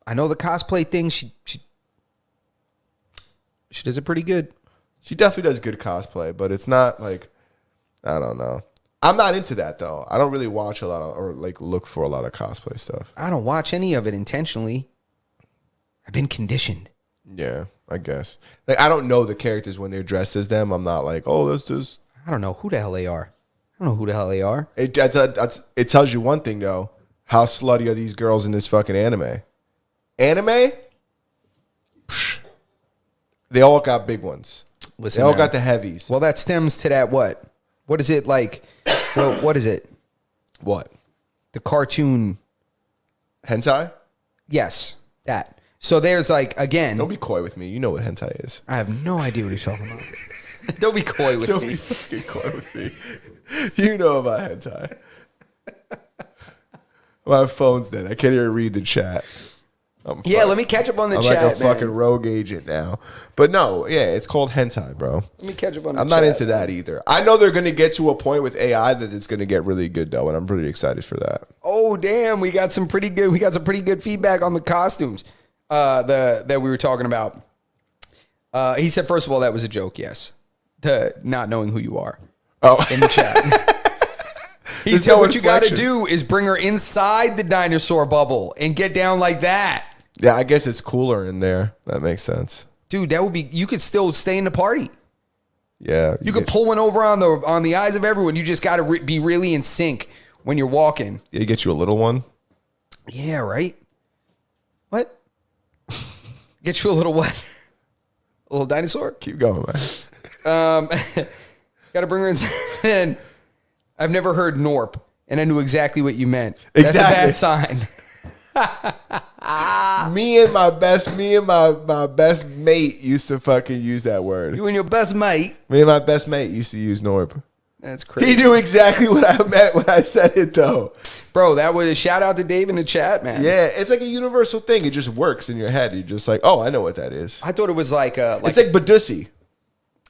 I know the cosplay thing. She does it pretty good. She definitely does good cosplay, but it's not like, I don't know. I'm not into that though. I don't really watch a lot of, or like look for a lot of cosplay stuff. I don't watch any of it intentionally. I've been conditioned. Yeah, I guess. Like I don't know the characters when they're dressed as them. I'm not like, oh, let's just. I don't know who the hell they are. I don't know who the hell they are. It tells you one thing though. How slutty are these girls in this fucking anime? Anime? Psh, they all got big ones. Listen, they all man. got the heavies. Well, that stems to that what? What is it like? What is it? What? The cartoon. Hentai? Yes, that. So there's like, again. Don't be coy with me. You know what hentai is. I have no idea what you're talking about. Don't be coy with Don't me. be fucking coy with me. You know about hentai. My phone's dead. I can't even read the chat. Let me catch up on the I'm chat, like a man. fucking rogue agent now. But no, yeah, it's called hentai, bro. Let me catch up on the I'm chat. not into that either. I know they're going to get to a point with AI that it's going to get really good though, and I'm pretty excited for that. Oh damn, we got some pretty good feedback on the costumes that we were talking about. He said, first of all, that was a joke, yes. The not knowing who you are. Oh. In the chat. He There's said no what you got to inflection. do is bring her inside the dinosaur bubble and get down like that. Yeah, I guess it's cooler in there. That makes sense. Dude, that would be, you could still stay in the party. Yeah. You could pull one over on the eyes of everyone. You just got to be really in sync when you're walking. Yeah, get you a little one. Yeah, right? What? Get you a little what? A little dinosaur? Keep going, man. Got to bring her in. I've never heard Norp, and I knew exactly what you meant. That's Exactly. a bad sign. Me and my best mate used to fucking use that word. You and your best mate. Me and my best mate used to use Norp. That's crazy. He knew exactly what I meant when I said it though. Bro, that was a shout out to Dave in the chat, man. Yeah, it's like a universal thing. It just works in your head. You're just like, oh, I know what that is. I thought it was like It's like Badussi.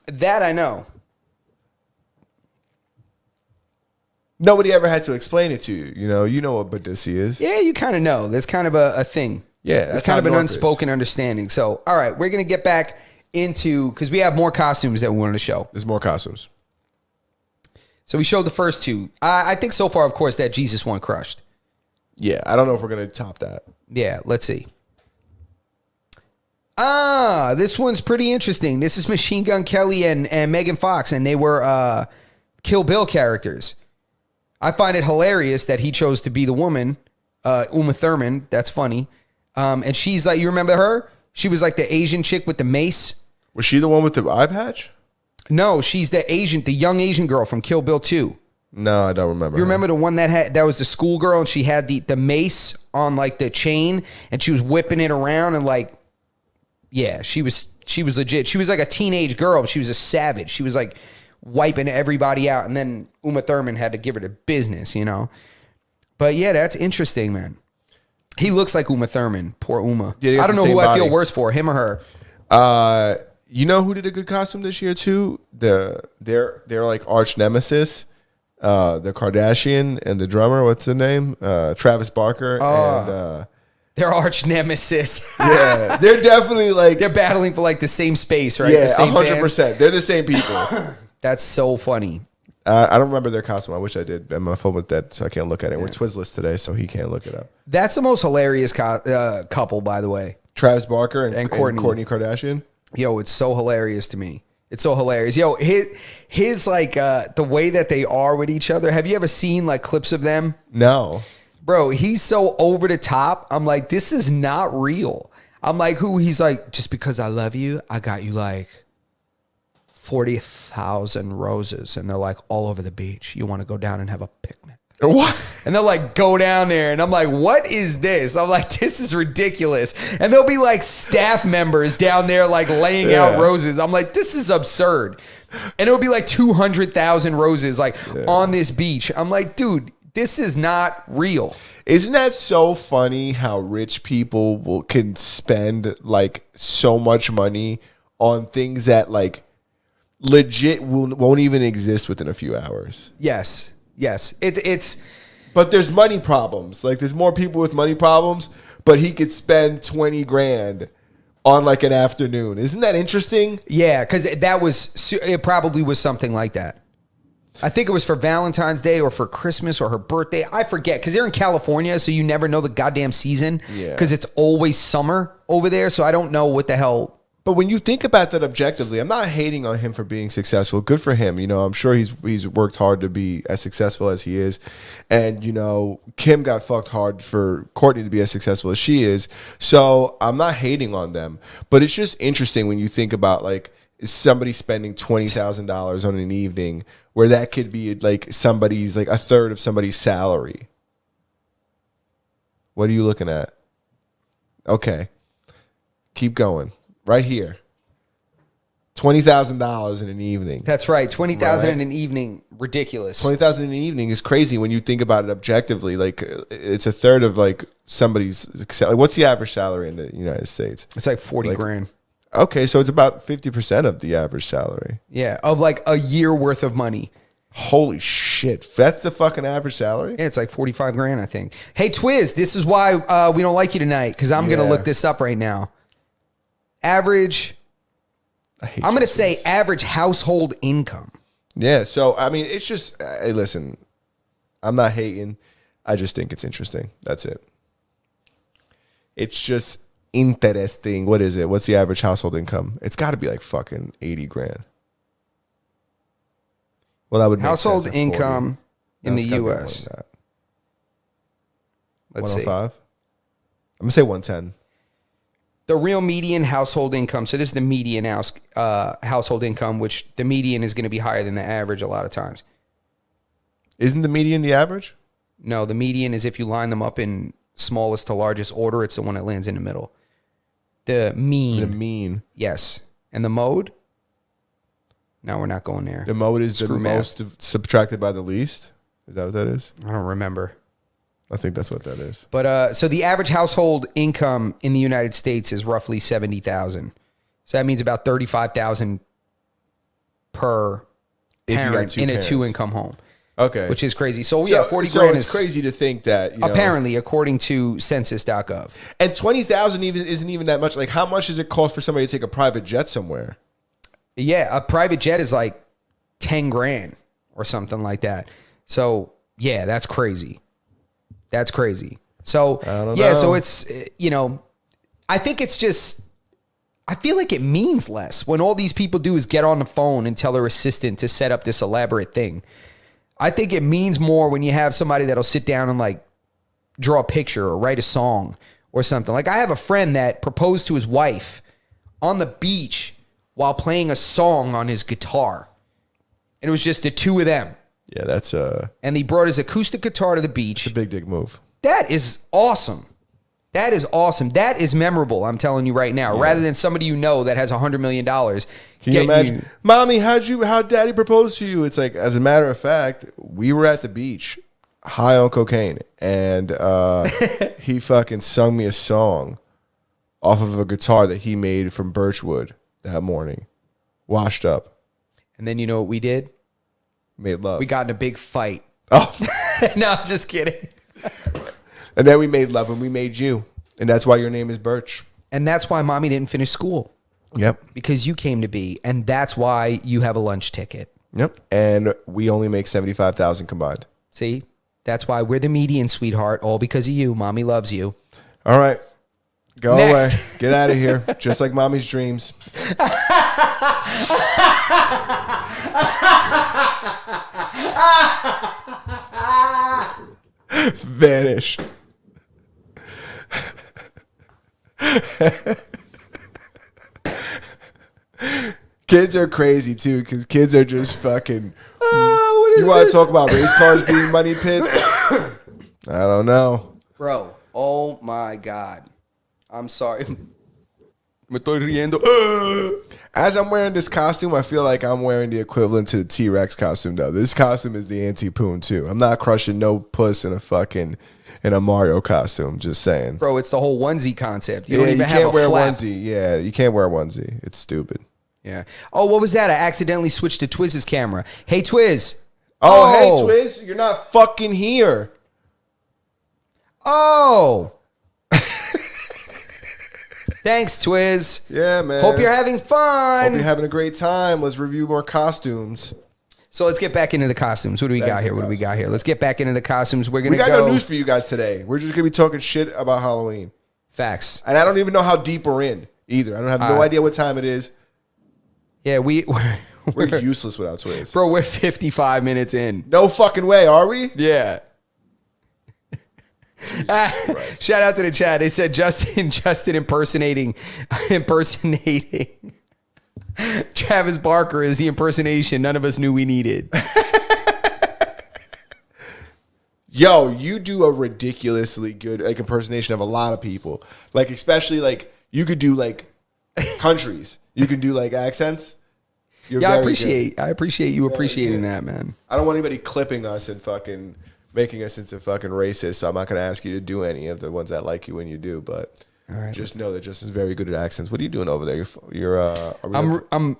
that. I know. Nobody ever had to explain it to you. You know what Badussi is. Yeah, you kind of know. There's kind of a thing. Yeah, it's that's kind how of an North is. unspoken understanding. So, all right, we're gonna get back into because we have more costumes that we wanted to show. There's more costumes. So we showed the first two. I think so far, of course, that Jesus one crushed. Yeah, I don't know if we're gonna top that. Yeah, let's see. This one's pretty interesting. This is Machine Gun Kelly and Megan Fox, and they were Kill Bill characters. I find it hilarious that he chose to be the woman, Uma Thurman. That's funny. And she's like, you remember her? She was like the Asian chick with the mace. Was she the one with the eye patch? No, she's the young Asian girl from Kill Bill 2. No, I don't remember. You remember the one that was the schoolgirl, and she had the mace on like the chain, and she was whipping it around, and like, yeah, she was legit. She was like a teenage girl, but she was a savage. She was like wiping everybody out, and then Uma Thurman had to give her the business, But yeah, that's interesting, man. He looks like Uma Thurman. Poor Uma. Yeah, I don't know who I feel worse for, him or her. You know who did a good costume this year too? They're like arch nemesis. The Kardashian and the drummer, what's the name? Travis Barker and They're arch nemesis. yeah, they're definitely like They're battling for like the same space, right? yeah, the same 100%. They're the same people. That's so funny. I don't remember their costume. I wish I did. And my phone was dead, so I can't look at it. We're Twizzless today, so he can't look it up. That's the most hilarious couple, by the way. Travis Barker and Kourtney Kardashian. Yo, it's so hilarious to me. It's so hilarious. Yo, his like the way that they are with each other. Have you ever seen like clips of them? No. Bro, he's so over the top. I'm like, this is not real. I'm like, who? He's like, just because I love you, I got you like 40,000 roses. And they're like all over the beach. You want to go down and have a picnic? What? And they'll like go down there, and I'm like, what is this? I'm like, this is ridiculous. And there'll be like staff members down there like laying out roses. I'm like, this is absurd. And it'll be like 200,000 roses like on this beach. I'm like, dude, this is not real. Isn't that so funny how rich people can spend like so much money on things that like legit won't even exist within a few hours? Yes. It's But there's money problems. Like there's more people with money problems, but he could spend 20 grand on like an afternoon. Isn't that interesting? yeah, because it probably was something like that. I think it was for Valentine's Day or for Christmas or her birthday. I forget because they're in California, so you never know the goddamn season. Yeah. Because it's always summer over there, so I don't know what the hell. But when you think about that objectively, I'm not hating on him for being successful. Good for him. I'm sure he's worked hard to be as successful as he is. And, Kim got fucked hard for Kourtney to be as successful as she is. So I'm not hating on them. But it's just interesting when you think about like somebody spending $20,000 on an evening where that could be like somebody's like a third of somebody's salary. What are you looking at? Okay. Keep going. Right here. $20,000 in an evening. That's right. 20,000 Right. in an evening. Ridiculous. 20,000 in an evening is crazy when you think about it objectively. Like it's a third of like somebody's. What's the average salary in the United States? It's like 40 grand. Okay, so it's about 50% of the average salary. Yeah, of like a year worth of money. Holy shit. That's the fucking average salary? Yeah, it's like 45 grand, I think. Hey, Twiz, this is why we don't like you tonight, because I'm going to look this up right now. Average, I'm going to say average household income. Yeah, so, I mean, it's just, hey, listen, I'm not hating. I just think it's interesting. That's it. It's just interesting. What is it? What's the average household income? It's got to be like fucking 80 grand. Well, that would make household sense income in the it's gotta be more U.S. than that. Let's see. 105? I'm going to say 110. The real median household income. So this is the median household income, which the median is going to be higher than the average a lot of times. Isn't the median the average? No, the median is if you line them up in smallest to largest order, it's the one that lands in the middle. The mean. The mean. Yes. And the mode? No, we're not going there. The mode is Screw the math. most subtracted by the least. Is that what that is? I don't remember. I think that's what that is. But so the average household income in the United States is roughly 70,000. So that means about 35,000 per If you got parent two in a parents. 2-income home, Okay. which is crazy. So yeah, 40 so grand it's is crazy to think that, you know, apparently, according to census.gov. and 20,000 even isn't even that much. Like, how much does it cost for somebody to take a private jet somewhere? Yeah, a private jet is like 10 grand or something like that. So yeah, that's crazy. That's crazy. So don't yeah, know. so it's, you know, I think it's just, I feel like it means less when all these people do is get on the phone and tell their assistant to set up this elaborate thing. I think it means more when you have somebody that'll sit down and like draw a picture or write a song or something. Like I have a friend that proposed to his wife on the beach while playing a song on his guitar. And it was just the two of them. Yeah, that's a And he brought his acoustic guitar to the beach. big dick move. That is awesome. That is awesome. That is memorable, I'm telling you right now. Rather than somebody you know that has $100 million. Can you imagine? Mommy, how'd daddy propose to you? It's like, as a matter of fact, we were at the beach, high on cocaine, and he fucking sung me a song off of a guitar that he made from birchwood that morning. Washed up. And then you know what we did? Made love. We got in a big fight. Oh. No, I'm just kidding. And then we made love and we made you. And that's why your name is Birch. And that's why mommy didn't finish school. Yep. Because you came to be. And that's why you have a lunch ticket. Yep. And we only make 75,000 combined. See? That's why we're the median, sweetheart. All because of you. Mommy loves you. All right. Go Next. away. Get out of here. Just like mommy's dreams. Vanish. Kids are crazy too, because kids are just fucking. You want to talk about race cars being money pits? I don't know. Bro, oh my God. I'm sorry. Me estoy riendo. As I'm wearing this costume, I feel like I'm wearing the equivalent to the T-Rex costume, though. This costume is the anti-poon, too. I'm not crushing no puss in a Mario costume, just saying. Bro, it's the whole onesie concept. You don't even you have can't a wear flap. onesie. Yeah, you can't wear onesie. It's stupid. Yeah. Oh, what was that? I accidentally switched to Twiz's camera. Hey, Twiz. Oh, hey, Twiz, you're not fucking here. Oh. Thanks, Twiz. Yeah, man. Hope you're having fun. Hope you're having a great time. Let's review more costumes. So let's get back into the costumes. What do we got here? What do we got here? Let's get back into the costumes. We're going We to got go. no news for you guys today. We're just going to be talking shit about Halloween. Facts. And I don't even know how deep we're in either. I don't have no idea what time it is. Yeah, We're useless without Twiz. bro, we're 55 minutes in. No fucking way, are we? Yeah. Shout out to the chat. They said Justin impersonating Travis Barker is the impersonation none of us knew we needed. Yo, you do a ridiculously good like impersonation of a lot of people. Like especially like you could do like countries. You can do like accents. You're Yeah, I very good. appreciate you appreciating that, man. I don't want anybody clipping us and fucking making us into fucking racist. So I'm not gonna ask you to do any of the ones that like you when you do. But just know that Justin's very good at accents. What are you doing over there? I'm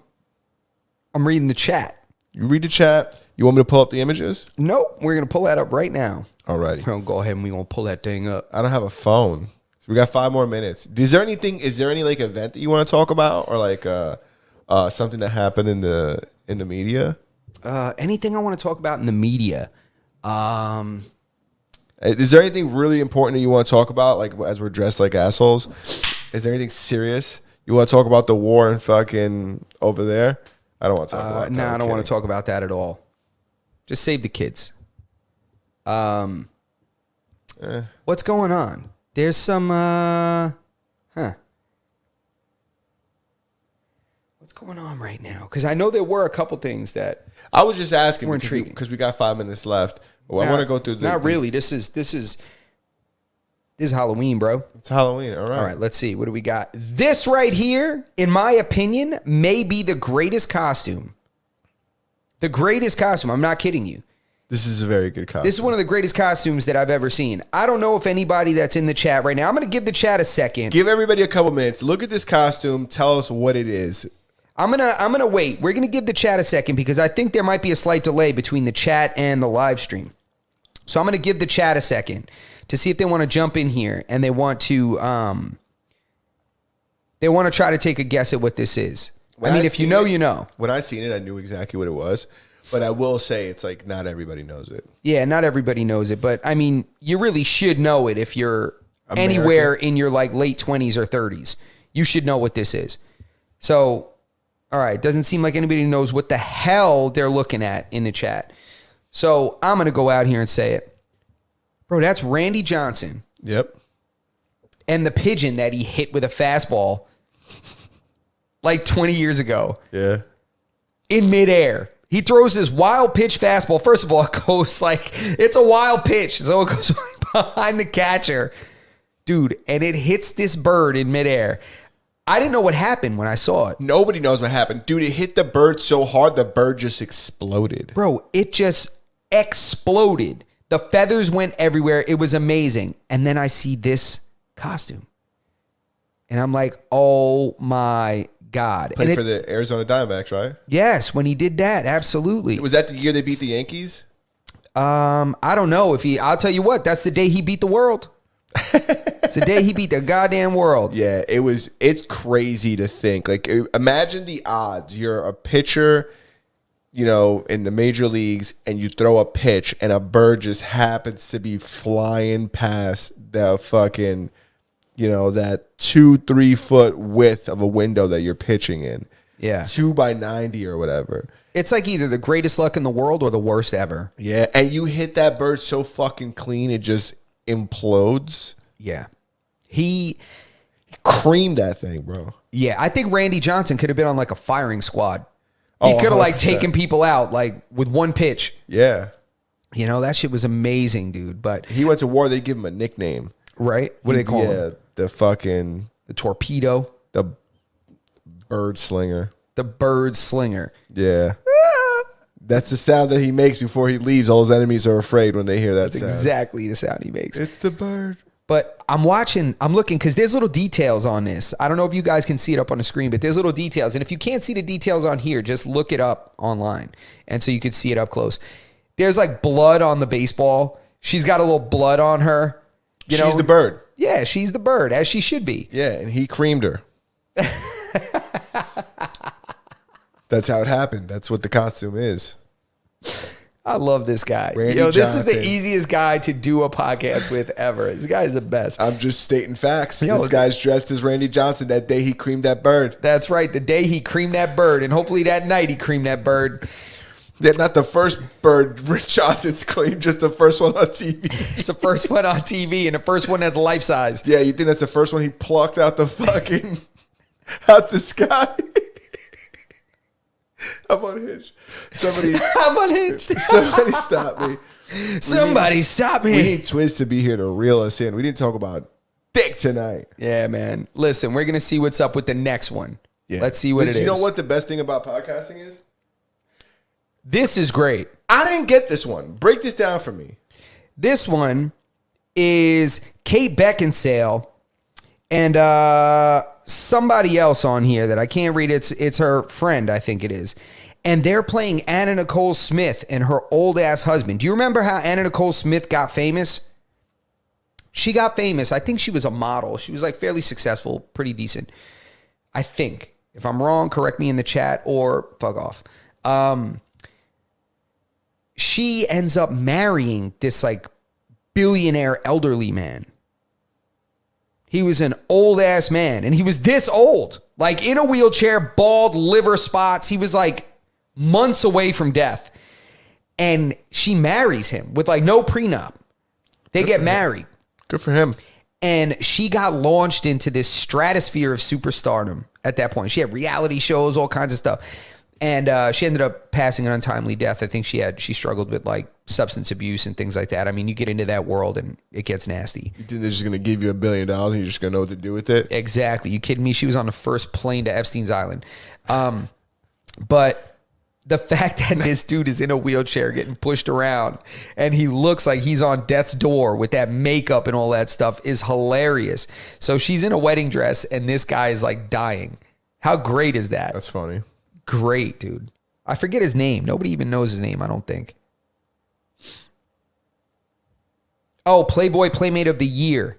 reading the chat. You read the chat. You want me to pull up the images? Nope, we're gonna pull that up right now. Alrighty. We're gonna go ahead and we're gonna pull that thing up. I don't have a phone. So we got 5 more minutes. Is there any like event that you want to talk about or like something that happened in the media? Anything I want to talk about in the media? Is there anything really important that you want to talk about? Like as we're dressed like assholes, is there anything serious you want to talk about? The war and fucking over there? I don't want to talk about that. No, I don't want to talk about that at all. Just save the kids. What's going on? There's some What's going on right now? Because I know there were a couple things that I was just asking We're intriguing. because we got 5 minutes left. Well, I want to go through. Not really. This is Halloween, bro. It's Halloween. All right. All right, let's see. What do we got? This right here, in my opinion, may be the greatest costume. The greatest costume. I'm not kidding you. This is a very good costume. This is one of the greatest costumes that I've ever seen. I don't know if anybody that's in the chat right now. I'm going to give the chat a second. Give everybody a couple minutes. Look at this costume. Tell us what it is. I'm gonna wait. We're gonna give the chat a second because I think there might be a slight delay between the chat and the live stream. So I'm gonna give the chat a second to see if they want to jump in here and they want to try to take a guess at what this is. I mean, if you know, you know. When I seen it, I knew exactly what it was. But I will say it's like not everybody knows it. Yeah, not everybody knows it, but I mean, you really should know it if you're American. anywhere in your like late 20s or 30s. You should know what this is. So, all right, doesn't seem like anybody knows what the hell they're looking at in the chat. So I'm going to go out here and say it. Bro, that's Randy Johnson. Yep. And the pigeon that he hit with a fastball like 20 years ago. Yeah. In midair. He throws this wild pitch fastball. First of all, it goes like, it's a wild pitch. So it goes behind the catcher. Dude, and it hits this bird in midair. I didn't know what happened when I saw it. Nobody knows what happened. Dude, it hit the bird so hard, the bird just exploded. Bro, it just exploded. The feathers went everywhere. It was amazing. And then I see this costume. And I'm like, oh my God. Played And for the Arizona Diamondbacks, right? yes, when he did that, absolutely. Was that the year they beat the Yankees? I don't know if I'll tell you what, that's the day he beat the world. It's the day he beat the goddamn world. Yeah, it's crazy to think. Like, imagine the odds. You're a pitcher, you know, in the major leagues, and you throw a pitch, and a bird just happens to be flying past the fucking, you know, that 2-3 foot width of a window that you're pitching in. Yeah. 2 by 90 or whatever. It's like either the greatest luck in the world or the worst ever. Yeah, and you hit that bird so fucking clean, it just implodes. Yeah. He Creamed that thing, bro. Yeah, I think Randy Johnson could have been on like a firing squad. Oh, He could have like 100%. taken people out like with one pitch. Yeah. You know, that shit was amazing, dude. But He went to war, they give him a nickname. right? What do they call him? The fucking The torpedo, the bird slinger. the bird slinger. Yeah. That's the sound that he makes before he leaves. All his enemies are afraid when they hear that That's sound. exactly the sound he makes. It's the bird. But I'm looking because there's little details on this. I don't know if you guys can see it up on the screen, but there's little details. And if you can't see the details on here, just look it up online. And so you can see it up close. There's like blood on the baseball. She's got a little blood on her. You know? She's the bird. Yeah, she's the bird, as she should be. Yeah, and he creamed her. That's how it happened. That's what the costume is. I love this guy. Randy This is the Johnson. easiest guy to do a podcast with ever. This guy's the best. I'm just stating facts. Yo, This guy's dressed as Randy Johnson that day he creamed that bird. That's right. The day he creamed that bird, and hopefully that night he creamed that bird. Yeah, not the first bird Rich Johnson's creamed, just the first one on TV. It's the first one on TV and the first one that's life size. Yeah, you think that's the first one he plucked out the fucking out the sky? I'm unhinged. I'm unhinged. Somebody stop me. Somebody stop We me. need Twiz to be here to reel us in. We didn't talk about dick tonight. Yeah, man. Listen, we're gonna see what's up with the next one. Yeah. Let's see what it is. You know what the best thing about podcasting is? This is great. I didn't get this one. Break this down for me. This one is Kate Beckinsale and somebody else on here that I can't read. It's her friend, I think it is. And they're playing Anna Nicole Smith and her old ass husband. Do you remember how Anna Nicole Smith got famous? She got famous. I think she was a model. She was like fairly successful, pretty decent. I think. If I'm wrong, correct me in the chat or fuck off. She ends up marrying this like billionaire elderly man. He was an old ass man and he was this old, like in a wheelchair, bald, liver spots. He was like months away from death. And she marries him with like no prenup. They get married. Good for him. And she got launched into this stratosphere of superstardom at that point. She had reality shows, all kinds of stuff. And she ended up passing an untimely death. I think she struggled with like substance abuse and things like that. I mean, you get into that world and it gets nasty. You think they're just going to give you $1 billion and you're just going to know what to do with it? Exactly. You kidding me? She was on the first plane to Epstein's Island. But the fact that this dude is in a wheelchair getting pushed around and he looks like he's on death's door with that makeup and all that stuff is hilarious. So she's in a wedding dress and this guy is like dying. How great is that? That's funny. Great, dude. I forget his name. Nobody even knows his name, I don't think. Oh, Playboy Playmate of the Year.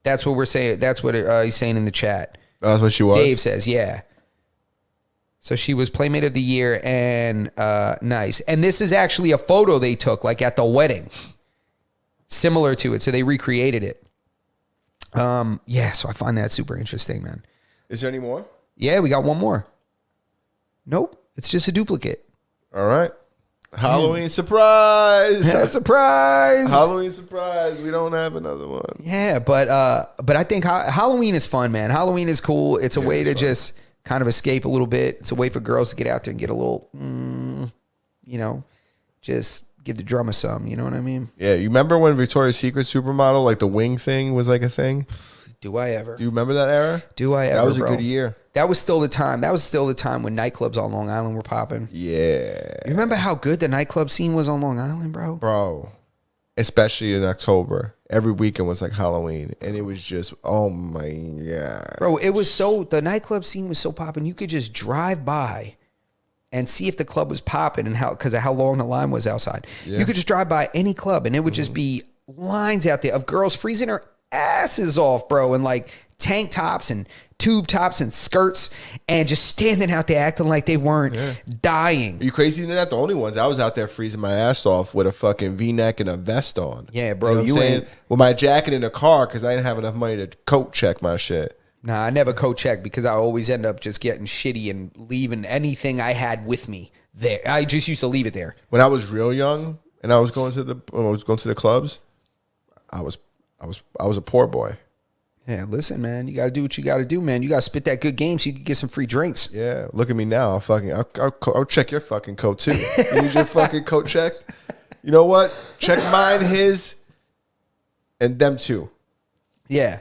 That's what we're saying. That's what he's saying in the chat. That's what she was. Dave says, yeah. So she was Playmate of the Year and nice. And this is actually a photo they took like at the wedding. Similar to it. So they recreated it. Yeah, so I find that super interesting, man. Is there any more? Yeah, we got one more. Nope. It's just a duplicate. All right. Halloween surprise. Surprise. Halloween surprise. We don't have another one. Yeah, but I think Halloween is fun, man. Halloween is cool. It's a way to just kind of escape a little bit. It's a way for girls to get out there and get a little, just give the drummer some. You know what I mean? Yeah. You remember when Victoria's Secret supermodel, like the wing thing was like a thing? Do I ever? Do you remember that era? Do I ever? That was bro? a good year. That was still the time. That was still the time when nightclubs on Long Island were popping. Yeah. You remember how good the nightclub scene was on Long Island, bro? Bro. Especially in October. Every weekend was like Halloween. And it was just, oh my God. Bro, the nightclub scene was so popping. You could just drive by and see if the club was popping and because of how long the line was outside. Yeah. You could just drive by any club and it would just be lines out there of girls freezing their asses off, bro, and like tank tops and tube tops and skirts and just standing out there acting like they weren't dying. Are you crazy? They're not the only ones. I was out there freezing my ass off with a fucking V-neck and a vest on. Yeah, bro. You know what I'm saying? With my jacket in the car because I didn't have enough money to coat check my shit. Nah, I never coat check because I always end up just getting shitty and leaving anything I had with me there. I just used to leave it there. When I was real young and I was going to the clubs, I was a poor boy. Yeah, listen, man. You got to do what you got to do, man. You got to spit that good game so you can get some free drinks. Yeah, look at me now. I'll check your fucking coat too. You need your fucking coat checked? You know what? Check mine, his, and them too. Yeah.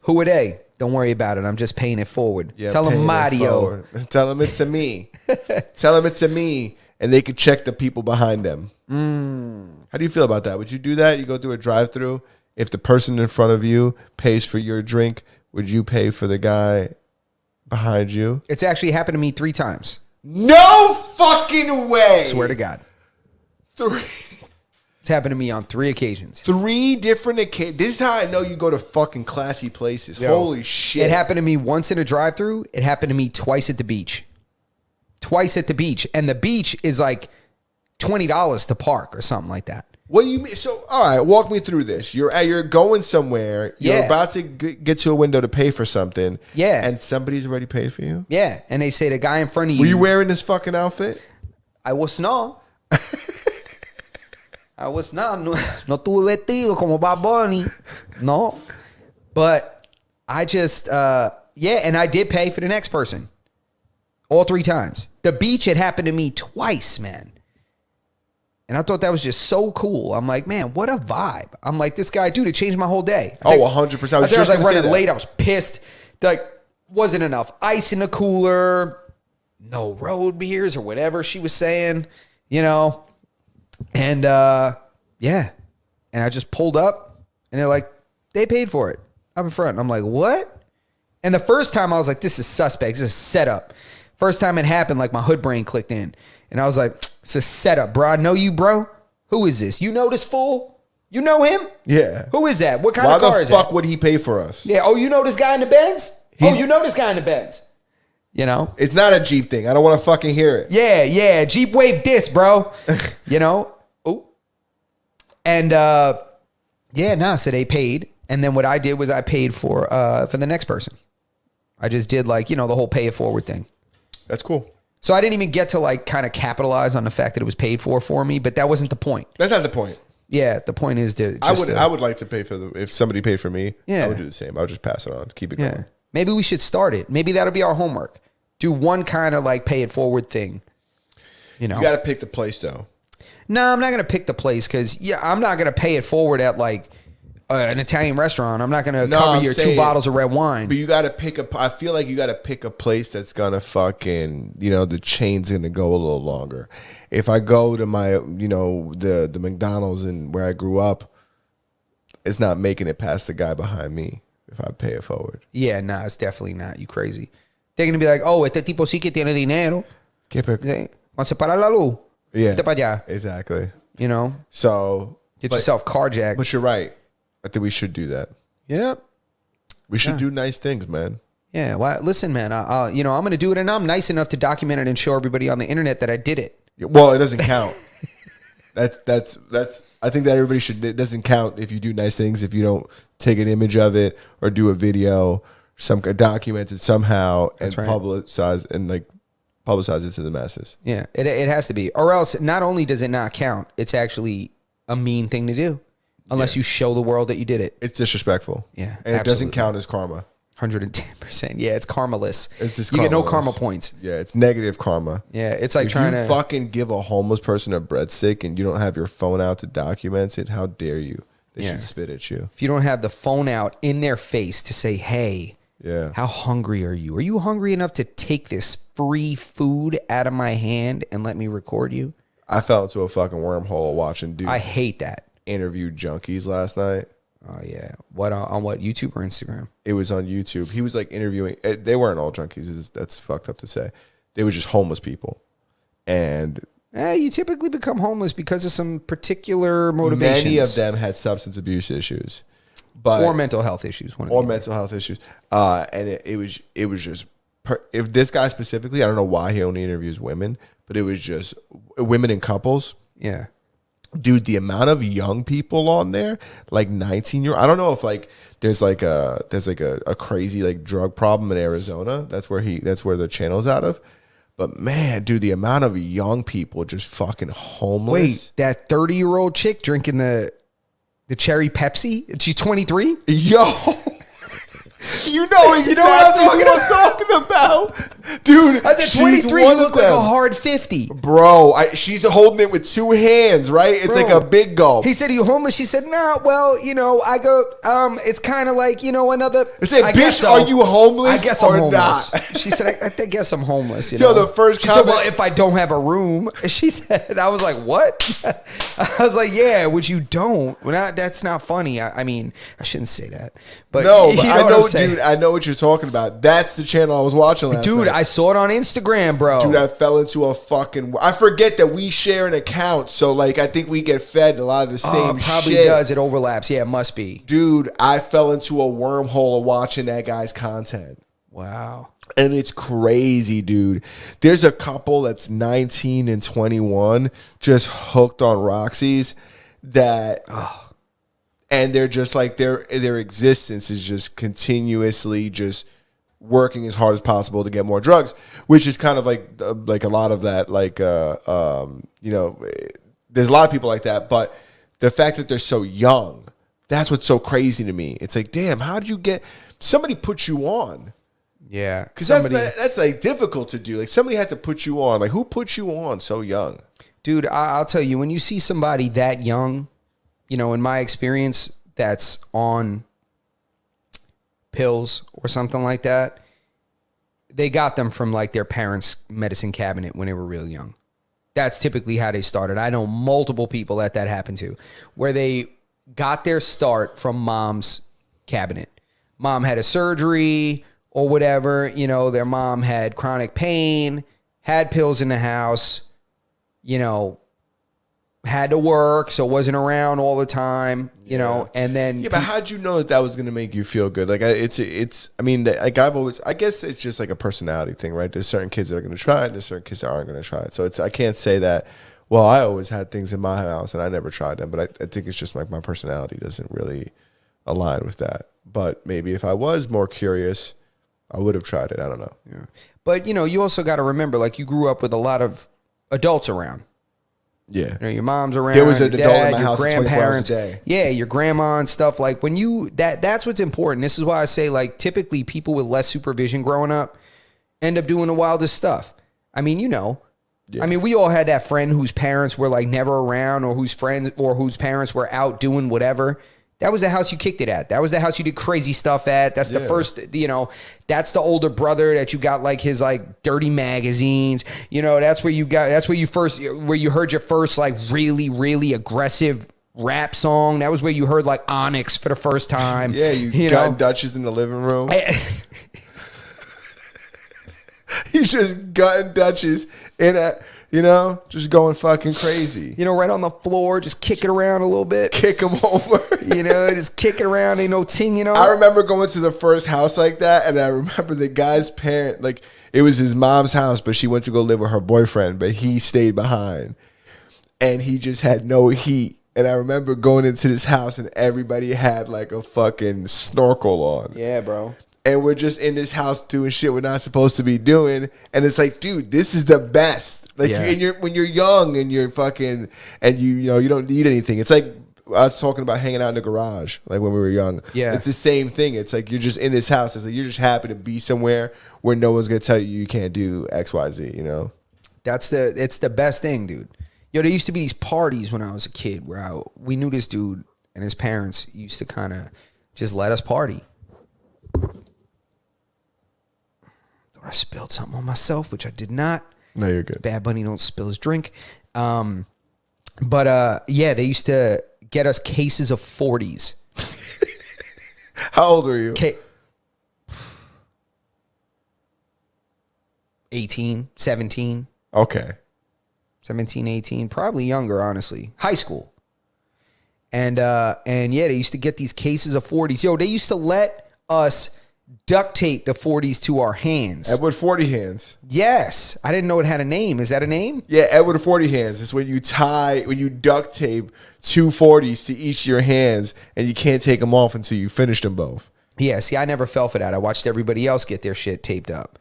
Who are they? Don't worry about it. I'm just paying it forward. Yeah, tell them Mario. Tell them it's a me. Tell them it's a me, and they can check the people behind them. How do you feel about that? Would you do that? You go through a drive-through. If the person in front of you pays for your drink, would you pay for the guy behind you? It's actually happened to me 3 times. No fucking way. Swear to God. 3. It's happened to me on 3 occasions. 3 different occasions. This is how I know you go to fucking classy places. Yo, holy shit. It happened to me once in a drive-thru. It happened to me twice at the beach. Twice at the beach. And the beach is like $20 to park or something like that. What do you mean? So, all right, walk me through this. You're going somewhere. You're about to get to a window to pay for something. Yeah. And somebody's already paid for you? Yeah. And they say the guy in front of you. Were you wearing this fucking outfit? I was not. I was not. No tuve vestido como Bad Bunny. No. But I just, and I did pay for the next person. All 3 times. The beach had happened to me twice, man. And I thought that was just so cool. I'm like, man, what a vibe. I'm like, this guy, dude, it changed my whole day. 100%. I was like running late. I was pissed. Like, wasn't enough ice in the cooler. No road beers or whatever she was saying, And, And I just pulled up and they're like, they paid for it up in front. And I'm like, what? And the first time I was like, this is suspect. This is setup. First time it happened, like my hood brain clicked in. And I was like, it's a setup, bro. I know you, bro. Who is this? You know this fool? You know him? Yeah. Who is that? What kind of car is that? Why the fuck would he pay for us? Yeah. Oh, you know this guy in the Benz? You know this guy in the Benz. It's not a Jeep thing. I don't want to fucking hear it. Yeah. Jeep Wave disc, bro. Oh. And, so they paid. And then what I did was I paid for the next person. I just did the whole pay it forward thing. That's cool. So I didn't even get to kind of capitalize on the fact that it was paid for me, but that wasn't the point. That's not the point. Yeah, the point is to I would like to pay for if somebody paid for me, yeah. I would do the same. I would just pass it on, keep it going. Maybe we should start it. Maybe that'll be our homework. Do one kind of pay it forward thing. You got to pick the place though. No, I'm not going to pick the place because I'm not going to pay it forward at an Italian restaurant. I'm not going to No, cover I'm your saying- 2 bottles of red wine. But you got to pick a. I feel like you got to pick a place that's gonna fucking. The chain's gonna go a little longer. If I go to my, the McDonald's and where I grew up, it's not making it past the guy behind me if I pay it forward. Yeah, nah, it's definitely not. You crazy. They're going to be like, oh, este tipo sí que tiene dinero. Vamos a parar la luz. Yeah, Vete para allá. exactly. Get So yourself carjacked. But you're right. I think we should do that. Yep. We should do nice things, man. Yeah. Well, listen, man. I'm going to do it, and I'm nice enough to document it and show everybody on the internet that I did it. Well, it doesn't count. that's. I think that everybody should. It doesn't count if you do nice things if you don't take an image of it or do a video, document it somehow and right. publicize it to the masses. Yeah. It has to be, or else not only does it not count, it's actually a mean thing to do, unless you show the world that you did it. It's disrespectful. Yeah, and it doesn't absolutely. count as karma. 110%. Yeah, it's karmaless. It's just you get no karmaless. karma points. Yeah, it's negative karma. Yeah, it's like If trying you to fucking give a homeless person a breadstick and you don't have your phone out to document it, how dare you? They Yeah. should spit at you. if you don't have the phone out in their face to say, hey, Yeah. how hungry are you? Are you hungry enough to take this free food out of my hand and let me record you? I fell into a fucking wormhole watching dudes I hate that. interview junkies last night. Oh, yeah. What on what, YouTube or Instagram? It was on YouTube. He was like interviewing. They weren't all junkies. That's fucked up to say. They were just homeless people. And You typically become homeless because of some particular motivations. many of them had substance abuse issues. But or mental health issues. One of or the- mental health issues. And it was just if this guy specifically, I don't know why he only interviews women, but it was just women and couples. Yeah. Dude, the amount of young people on there, like 19-year, I don't know if like there's a crazy like drug problem in Arizona. That's where the channel's out of. But man, dude, the amount of young people just fucking homeless. Wait, that 30-year-old chick drinking the cherry Pepsi? She's 23? Yo. You know exactly what I'm talking about. Dude, I said she's 23, one you of look like a them. hard 50. Bro, she's holding it with 2 hands, right? It's Bro. like a big gulp. He said, are you homeless? She said, no, well, I go, it's kind of like, another. I said, bitch, are you homeless I guess or I'm homeless. not? She said, I guess I'm homeless. Yo, the first she said, comment- well, if I don't have a room, she said, I was like, what? I was like, yeah, which you don't. Well, that's not funny. I mean, I shouldn't say that. But No, but you know I what know, I'm saying. dude, I know what you're talking about. That's the channel I was watching last Dude, night. I saw it on Instagram, bro. Dude, I fell into a fucking. I forget that we share an account, so like I think we get fed a lot of the same probably shit. does. It overlaps. Yeah, it must be. Dude, I fell into a wormhole of watching that guy's content. Wow. And it's crazy, dude. There's a couple that's 19 and 21 just hooked on Roxy's that and they're just like their existence is just continuously just working as hard as possible to get more drugs, which is kind of like a lot of that there's a lot of people like that, but the fact that they're so young, that's what's so crazy to me. It's like, damn, how did you get somebody put you on? Yeah. Because that's like difficult to do. Like somebody had to put you on. Like who put you on so young? Dude, I'll tell you, when you see somebody that young, in my experience, that's on pills or something like that, they got them from like their parents' medicine cabinet when they were real young. That's typically how they started. I know multiple people that happened to, where they got their start from mom's cabinet. Mom had a surgery or whatever, their mom had chronic pain, had pills in the house, had to work, so wasn't around all the time, and then Yeah, but how'd you know that was gonna make you feel good? Like it's. I mean, like I guess it's just like a personality thing, right? There's certain kids that are gonna try it, there's certain kids that aren't gonna try it. So I can't say that. Well, I always had things in my house and I never tried them, but I think it's just like my personality doesn't really align with that. But maybe if I was more curious, I would have tried it. I don't know. Yeah. But you also got to remember, like, you grew up with a lot of adults around. Yeah. Your mom's around. There was an your adult in dad, my your house 24 hours a grandparents. day. Yeah, your grandma and stuff. Like when that's what's important. This is why I say, like, typically people with less supervision growing up end up doing the wildest stuff. I mean, Yeah. I mean, we all had that friend whose parents were like never around, or whose parents were out doing whatever. That was the house you kicked it at. That was the house you did crazy stuff at. That's the first, that's the older brother that you got like his like dirty magazines. That's where you heard your first like really, really aggressive rap song. That was where you heard like Onyx for the first time. Yeah, you got Dutchess in the living room. He's just gutting Dutchess in a, just going fucking crazy. Right on the floor, just kick it around a little bit. Kick him over. Just kick it around. Ain't no ting, I remember going to the first house like that, and I remember the guy's parent, like, it was his mom's house, but she went to go live with her boyfriend, but he stayed behind. And he just had no heat. And I remember going into this house, and everybody had, like, a fucking snorkel on. Yeah, bro. And we're just in this house doing shit we're not supposed to be doing, and it's like, dude, this is the best. Like, when you're young and you're fucking, and you don't need anything. It's like I was talking about hanging out in the garage, like when we were young. Yeah, it's the same thing. It's like you're just in this house. It's like you're just happy to be somewhere where no one's gonna tell you can't do X, Y, Z. It's the best thing, dude. There used to be these parties when I was a kid where we knew this dude and his parents used to kind of just let us party. I spilled something on myself, which I did not. No, you're good. Bad Bunny don't spill his drink. But they used to get us cases of 40s. How old are you? 18, 17. Okay. 17, 18, probably younger, honestly. High school. And they used to get these cases of 40s. They used to let us duct tape the 40s to our hands. Edward 40 hands. Yes. I didn't know it had a name. Is that a name? Yeah, Edward 40 hands. It's when you duct tape two 40s to each of your hands, and you can't take them off until you finish them both. Yeah, see, I never fell for that. I watched everybody else get their shit taped up.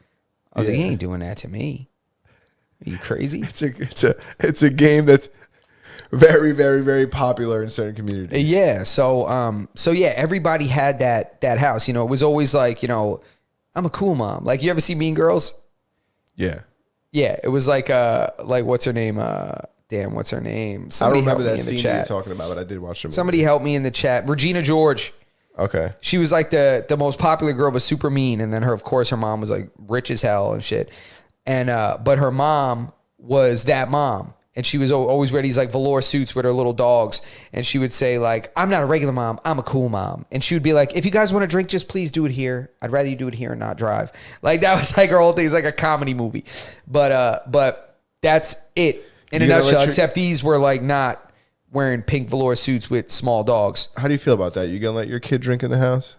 I was like, he ain't doing that to me. Are you crazy? It's a game that's very, very, very popular in certain communities. Yeah. So everybody had that house. It was always like, I'm a cool mom. Like, you ever see Mean Girls? Yeah. Yeah. It was like what's her name? What's her name? Somebody I don't remember that scene you're talking about, but I did watch them. Somebody helped me in the chat. Regina George. Okay. She was like the most popular girl, but super mean. And then her mom was like rich as hell and shit. And, but her mom was that mom. And she was always wear these like velour suits with her little dogs. And she would say like, I'm not a regular mom. I'm a cool mom. And she would be like, if you guys want to drink, just please do it here. I'd rather you do it here and not drive. Like that was like her whole thing. It's like a comedy movie. But that's it in a nutshell. Except these were like not wearing pink velour suits with small dogs. How do you feel about that? You gonna let your kid drink in the house?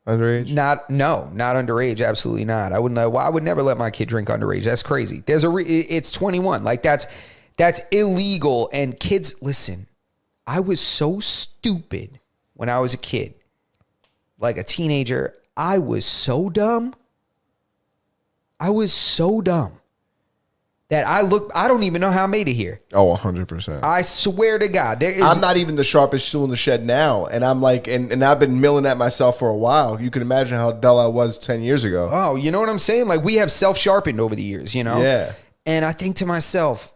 Underage? Not underage. Absolutely not. I would never let my kid drink underage. That's crazy. It's 21. Like that's illegal. And kids, listen, I was so stupid when I was a kid, like a teenager. I was so dumb that I don't even know how I made it here. Oh, 100%. I swear to God. I'm not even the sharpest tool in the shed now. And I'm like, and I've been milling at myself for a while. You can imagine how dull I was 10 years ago. Oh, you know what I'm saying? Like we have self-sharpened over the years, Yeah. And I think to myself,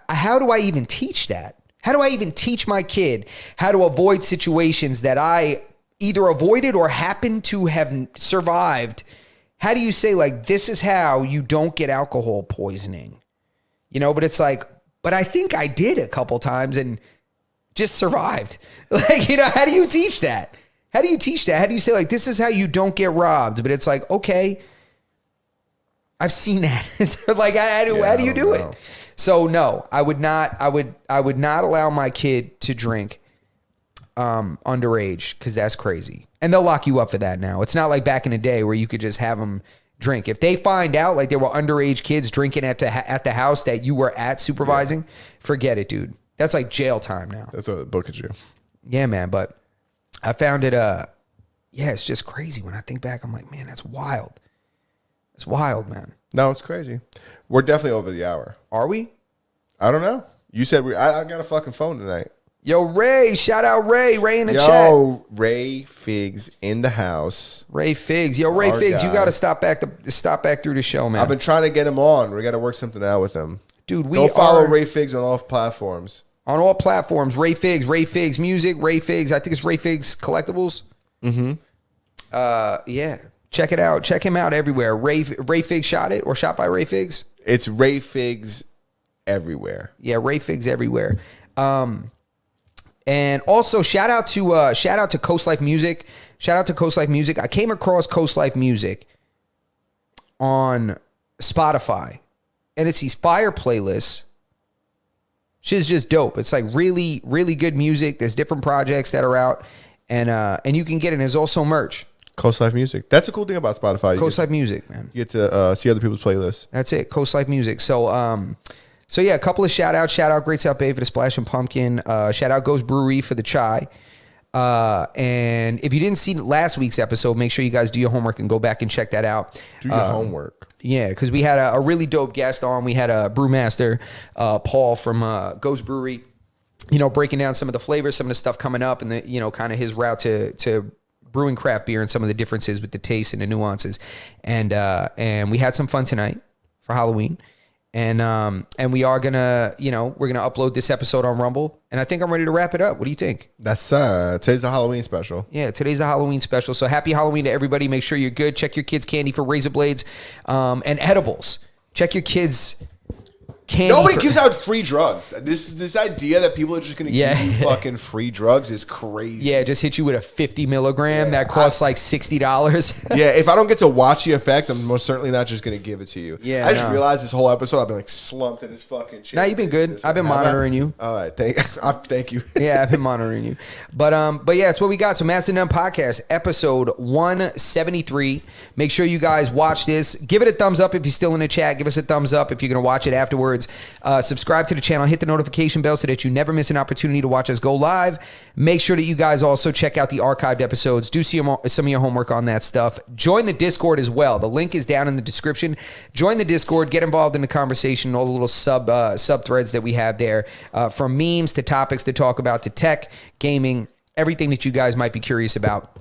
how do I even teach that? How do I even teach my kid how to avoid situations that I either avoided or happen to have survived? How do you say, like, this is how you don't get alcohol poisoning? But it's like, but I think I did a couple times and just survived. Like, how do you teach that? How do you teach that? How do you say, like, this is how you don't get robbed? But it's like, okay, I've seen that. It's like, how do you do it? So no, I would not allow my kid to drink underage, because that's crazy. And they'll lock you up for that now. It's not like back in the day where you could just have them drink. If they find out like there were underage kids drinking at the house that you were at supervising, forget it, dude. That's like jail time now. That's what book at you. Yeah, man. But I found it. It's just crazy. When I think back, I'm like, man, that's wild. It's wild, man. No, it's crazy. We're definitely over the hour. Are we? I don't know. You said I got a fucking phone tonight. Yo, Ray, shout out Ray. Ray in the chat. Yo, Ray Figs in the house. Ray Figs. Yo, Ray Figs, you got to stop back through the show, man. I've been trying to get him on. We got to work something out with him. Dude, Go follow Ray Figs on all platforms. On all platforms, Ray Figs Music, Ray Figs. I think it's Ray Figs Collectibles. Mm-hmm. Yeah. Check it out. Check him out everywhere. Ray Figs Shot It or Shot by Ray Figs. It's Ray Figs everywhere. Yeah, Ray Figs everywhere. And also shout out to Coast Life Music. Shout out to Coast Life Music. I came across Coast Life Music on Spotify, and it's these fire playlists. Shit's just dope. It's like really, really good music. There's different projects that are out, and you can get it. There's also merch. Coast Life Music. That's a cool thing about Spotify. Coast Life Music, man. You get to see other people's playlists. That's it. Coast Life Music. So yeah, a couple of shout outs. Shout out Great South Bay for the Splash and Pumpkin. Shout out Ghost Brewery for the chai. And if you didn't see last week's episode, make sure you guys do your homework and go back and check that out. Do your homework. Yeah, because we had a really dope guest on. We had a brewmaster, Paul from Ghost Brewery, breaking down some of the flavors, some of the stuff coming up, and the kind of his route to brewing craft beer and some of the differences with the taste and the nuances. And we had some fun tonight for Halloween. And we are gonna, we're gonna upload this episode on Rumble, and I think I'm ready to wrap it up. What do you think? That's today's the Halloween special. Yeah, today's the Halloween special. So happy Halloween to everybody. Make sure you're good. Check your kids' candy for razor blades, and edibles. Check your kids' candy. Nobody gives out free drugs. This idea that people are just gonna give you fucking free drugs is crazy. Yeah, just hit you with a 50 milligram that costs like $60. Yeah, if I don't get to watch the effect, I'm most certainly not just gonna give it to you. Yeah, I just realized this whole episode I've been like slumped in this fucking chair. Now you've been good. I've been monitoring you. All right, thank you. Yeah, I've been monitoring you. But yeah, it's what we got. So Master None Podcast, episode 173. Make sure you guys watch this. Give it a thumbs up if you're still in the chat. Give us a thumbs up if you're gonna watch it afterwards. Subscribe to the channel, hit the notification bell so that you never miss an opportunity to watch us go live. Make sure that you guys also check out the archived episodes. Do some of your homework on that stuff. Join the Discord as well. The link is down in the description. Join the Discord, get involved in the conversation, all the little sub threads that we have there, from memes to topics to talk about to tech, gaming, everything that you guys might be curious about.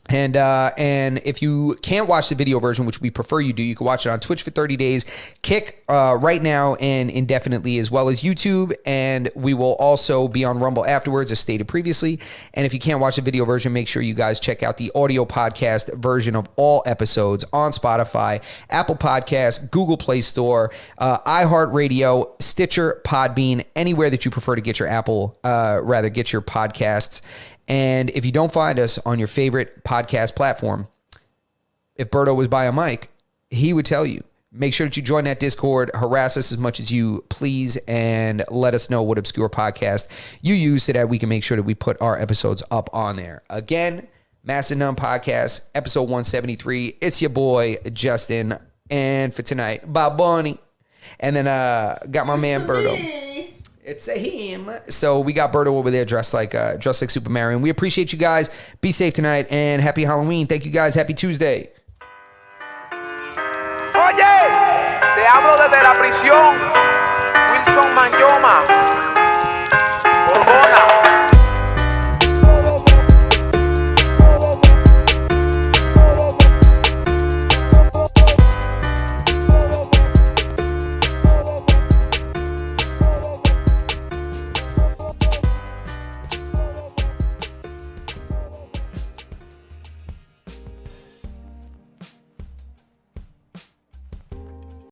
And if you can't watch the video version, which we prefer you do, you can watch it on Twitch for 30 days, Kick right now and indefinitely, as well as YouTube. And we will also be on Rumble afterwards, as stated previously. And if you can't watch the video version, make sure you guys check out the audio podcast version of all episodes on Spotify, Apple Podcasts, Google Play Store, iHeartRadio, Stitcher, Podbean, anywhere that you prefer to get your get your podcasts. And if you don't find us on your favorite podcast platform, if Berto was by a mic, he would tell you. Make sure that you join that Discord, harass us as much as you please, and let us know what obscure podcast you use so that we can make sure that we put our episodes up on there. Again, Master None Podcast, episode 173. It's your boy, Justin. And for tonight, Bob Bonnie. And then got my man, Berto. It's a him. So we got Berto over there dressed like Super Mario. And we appreciate you guys. Be safe tonight and happy Halloween. Thank you guys. Happy Tuesday. Oye, te hablo desde la prisión, Wilson Manyoma.